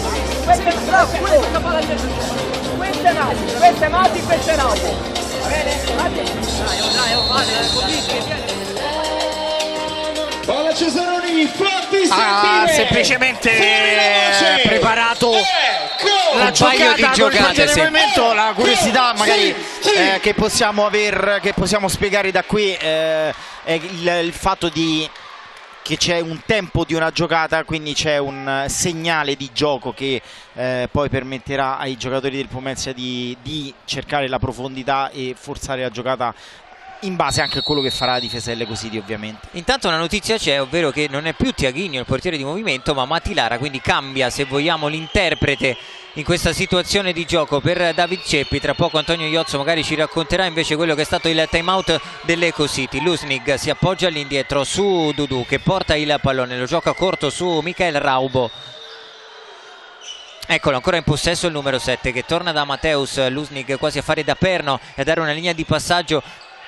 questo è Mati, questo è Raubo. Va bene? Mati. Dai, Pala Cesaroni, fatti ha sentire. Semplicemente preparato la paio di giocate, sì. La curiosità magari che possiamo spiegare da qui è il fatto che c'è un tempo di una giocata, quindi c'è un segnale di gioco che poi permetterà ai giocatori del Pomezia di cercare la profondità e forzare la giocata in base anche a quello che farà la difesa delle Ecositi, ovviamente. Intanto una notizia c'è, ovvero che non è più Tiaghigno il portiere di movimento, ma Matilara, quindi cambia, se vogliamo, l'interprete in questa situazione di gioco per David Ceppi. Tra poco Antonio Iozzo magari ci racconterà invece quello che è stato il time out delle Ecositi. Lusnig si appoggia all'indietro su Dudu che porta il pallone, lo gioca corto su Michael Raubo. Eccolo, ancora in possesso il numero 7 che torna da Matteus. Lusnig quasi a fare da perno e a dare una linea di passaggio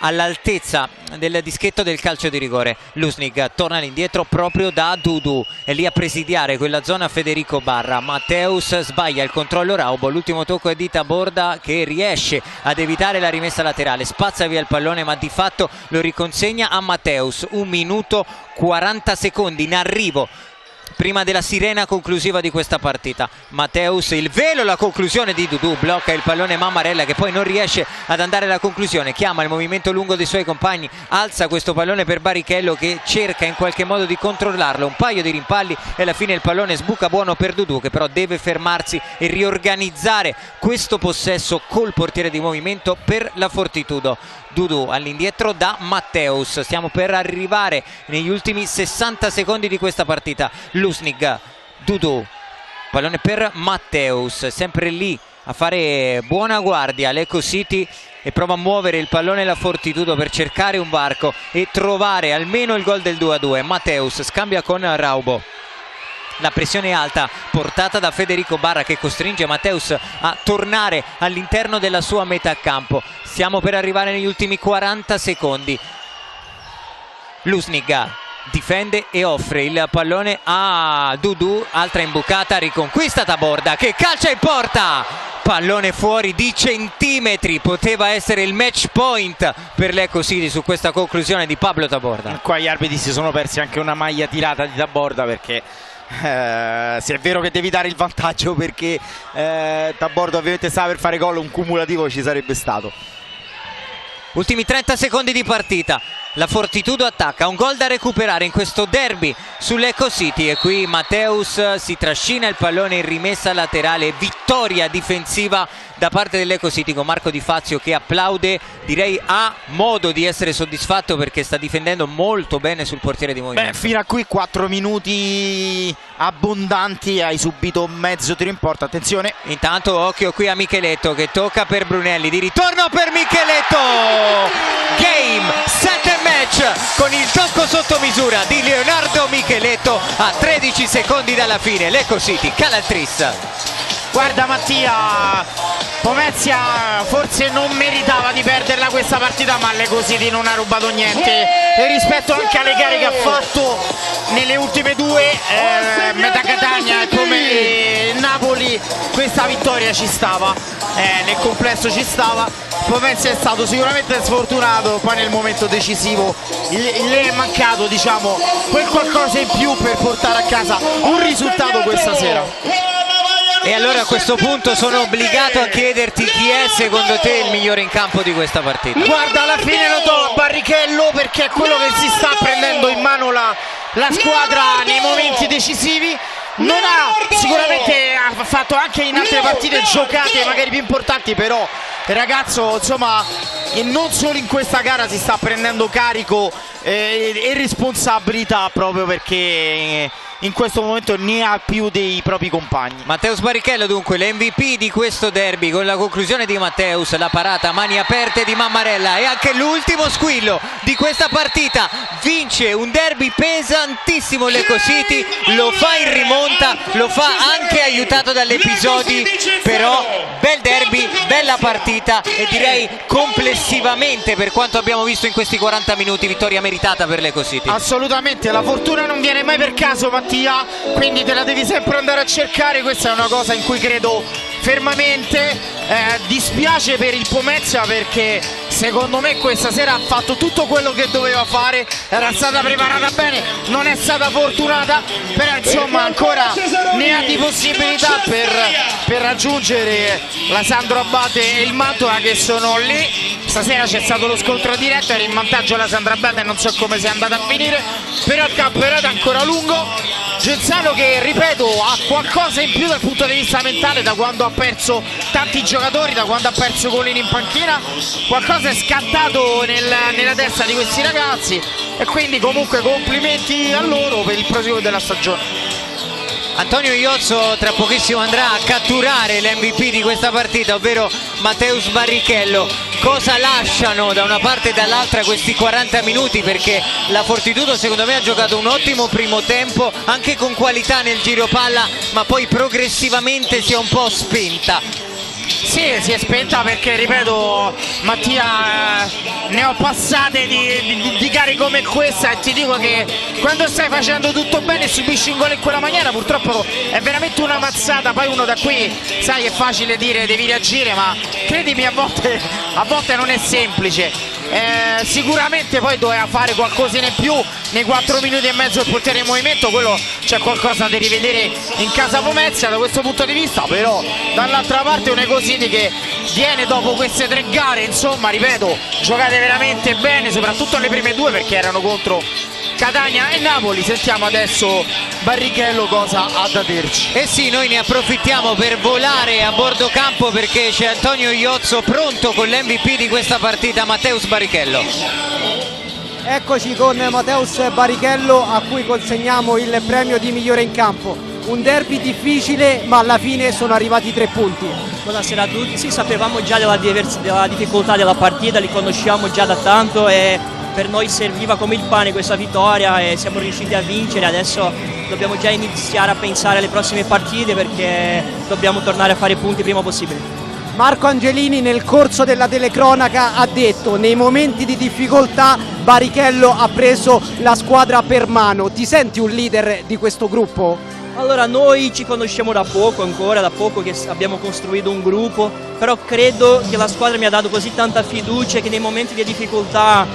all'altezza del dischetto del calcio di rigore. Lusnig torna all'indietro proprio da Dudu, è lì a presidiare quella zona Federico Barra. Matteus sbaglia il controllo Raubo, l'ultimo tocco è di Taborda che riesce ad evitare la rimessa laterale, spazza via il pallone ma di fatto lo riconsegna a Matteus. 1 minuto 40 secondi in arrivo prima della sirena conclusiva di questa partita. Matteus, il velo, la conclusione di Dudu, blocca il pallone Mammarella che poi non riesce ad andare alla conclusione, chiama il movimento lungo dei suoi compagni, alza questo pallone per Barrichello che cerca in qualche modo di controllarlo, un paio di rimpalli e alla fine il pallone sbuca buono per Dudu che però deve fermarsi e riorganizzare questo possesso col portiere di movimento per la Fortitudo. Dudu all'indietro da Matteus, stiamo per arrivare negli ultimi 60 secondi di questa partita. Lusnig, Dudu, pallone per Matteus, sempre lì a fare buona guardia l'Ecositi e prova a muovere il pallone la Fortitudo per cercare un varco e trovare almeno il gol del 2-2. Matteus scambia con Raubo. La pressione alta portata da Federico Barra che costringe Matteus a tornare all'interno della sua metà campo. Stiamo per arrivare negli ultimi 40 secondi. Lusnig difende e offre il pallone a Dudu, altra imbucata, riconquista Taborda che calcia in porta. Pallone fuori di centimetri, poteva essere il match point per l'Ecositi su questa conclusione di Pablo Taborda. Qua gli arbitri si sono persi anche una maglia tirata di Taborda perché se è vero che devi dare il vantaggio perché Taborda ovviamente stava per fare gol, un cumulativo ci sarebbe stato. Ultimi 30 secondi di partita, la Fortitudo attacca, un gol da recuperare in questo derby sull'Ecositi e qui Matteus si trascina il pallone in rimessa laterale, vittoria difensiva da parte dell'Ecositi con Marco Di Fazio che applaude, direi ha modo di essere soddisfatto perché sta difendendo molto bene sul portiere di movimento. Fino a qui 4 minuti abbondanti, hai subito mezzo tiro in porta, attenzione. Intanto occhio qui a Micheletto che tocca per Brunelli, di ritorno per Micheletto, game, set and match con il tocco sotto misura di Leonardo Micheletto a 13 secondi dalla fine. L'Ecositi cala il tris. Guarda Mattia, Pomezia forse non meritava di perderla questa partita, ma l'Ecositi non ha rubato niente e rispetto anche alle gare che ha fatto nelle ultime due, metà Catania e Napoli, questa vittoria ci stava, nel complesso ci stava. Pomezia è stato sicuramente sfortunato, poi nel momento decisivo le è mancato, diciamo, quel qualcosa in più per portare a casa un risultato questa sera. E allora a questo punto sono obbligato a chiederti chi è secondo te il migliore in campo di questa partita. Guarda, alla fine lo do a Barrichello perché è quello che si sta prendendo in mano la squadra nei momenti decisivi. Non ha, sicuramente ha fatto anche in altre partite giocate magari più importanti, però il ragazzo insomma non solo in questa gara si sta prendendo carico e responsabilità proprio perché in questo momento ne ha più dei propri compagni. Matteus Barrichello dunque l'MVP di questo derby con la conclusione di Matteus, la parata a mani aperte di Mammarella e anche l'ultimo squillo di questa partita. Vince un derby pesantissimo l'Ecositi, lo fa in rimonta, lo fa anche aiutato dagli episodi, però bel derby, bella partita e direi complessivamente per quanto abbiamo visto in questi 40 minuti vittoria meritata per l'Ecositi. Assolutamente, la fortuna non viene mai per caso Mattia, quindi te la devi sempre andare a cercare, questa è una cosa in cui credo fermamente. Dispiace per il Pomezia perché secondo me questa sera ha fatto tutto quello che doveva fare, era stata preparata bene, non è stata fortunata, però insomma ancora ne ha di possibilità per per raggiungere la Sandro Abate e il Mantova che sono lì. Stasera c'è stato lo scontro diretto, era in vantaggio la Sandro Abate, non so come sia andata a finire, però il campionato è ancora lungo. Genzano che, ripeto, ha qualcosa in più dal punto di vista mentale da quando ha perso tanti giocatori, da quando ha perso Colini in panchina, qualcosa è scattato nella testa di questi ragazzi e quindi comunque complimenti a loro per il proseguo della stagione. Antonio Iozzo tra pochissimo andrà a catturare l'MVP di questa partita, ovvero Mateusz Barrichello. Cosa lasciano da una parte e dall'altra questi 40 minuti? Perché la Fortitudo secondo me ha giocato un ottimo primo tempo, anche con qualità nel giro palla, ma poi progressivamente si è un po' spenta. Sì, si è spenta perché, ripeto, Mattia, ne ho passate di gare come questa e ti dico che quando stai facendo tutto bene e subisci un gol in quella maniera purtroppo è veramente una mazzata. Poi uno da qui, sai, è facile dire devi reagire, ma credimi a volte non è semplice. Sicuramente poi doveva fare qualcosina in più nei 4 minuti e mezzo del portiere in movimento, quello c'è qualcosa da rivedere in casa Pomezia da questo punto di vista, però dall'altra parte un Ecositi che viene dopo queste 3 gare, insomma, ripeto, giocate veramente bene, soprattutto le prime 2 perché erano contro Catania e Napoli. Sentiamo adesso Barrichello cosa ha da dirci. E sì, noi ne approfittiamo per volare a bordo campo perché c'è Antonio Iozzo pronto con l'MVP di questa partita, Mateusz Barrichello. Eccoci con Mateusz Barrichello a cui consegniamo il premio di migliore in campo. Un derby difficile ma alla fine sono arrivati 3 punti. Buonasera a tutti, sì, sapevamo già della difficoltà della partita, li conosciamo già da tanto e per noi serviva come il pane questa vittoria e siamo riusciti a vincere. Adesso dobbiamo già iniziare a pensare alle prossime partite perché dobbiamo tornare a fare punti il prima possibile. Marco Angelini nel corso della telecronaca ha detto: nei momenti di difficoltà Barrichello ha preso la squadra per mano. Ti senti un leader di questo gruppo? Allora, noi ci conosciamo da poco, ancora da poco che abbiamo costruito un gruppo, però credo che la squadra mi ha dato così tanta fiducia che nei momenti di difficoltà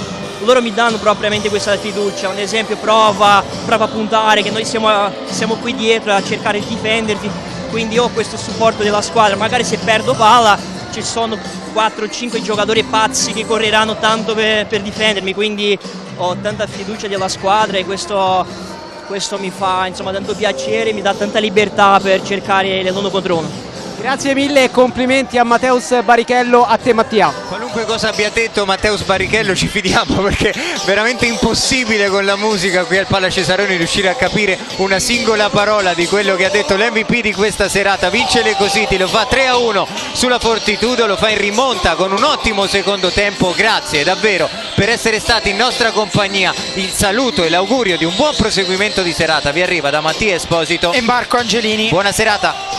loro mi danno propriamente questa fiducia. Un esempio, prova a puntare, che noi siamo qui dietro a cercare di difenderti, quindi ho questo supporto della squadra. Magari se perdo palla ci sono 4-5 giocatori pazzi che correranno tanto per difendermi, quindi ho tanta fiducia della squadra e questo mi fa, insomma, tanto piacere, mi dà tanta libertà per cercare l'1 contro 1. Grazie mille e complimenti a Mateusz Barrichello, a te Mattia. Qualunque cosa abbia detto Mateusz Barrichello ci fidiamo perché è veramente impossibile con la musica qui al Pala Cesaroni riuscire a capire una singola parola di quello che ha detto l'MVP di questa serata. Vince l'Ecositi, lo fa 3-1 sulla Fortitudo, lo fa in rimonta con un ottimo secondo tempo. Grazie davvero per essere stati in nostra compagnia. Il saluto e l'augurio di un buon proseguimento di serata vi arriva da Mattia Esposito e Marco Angelini. Buona serata.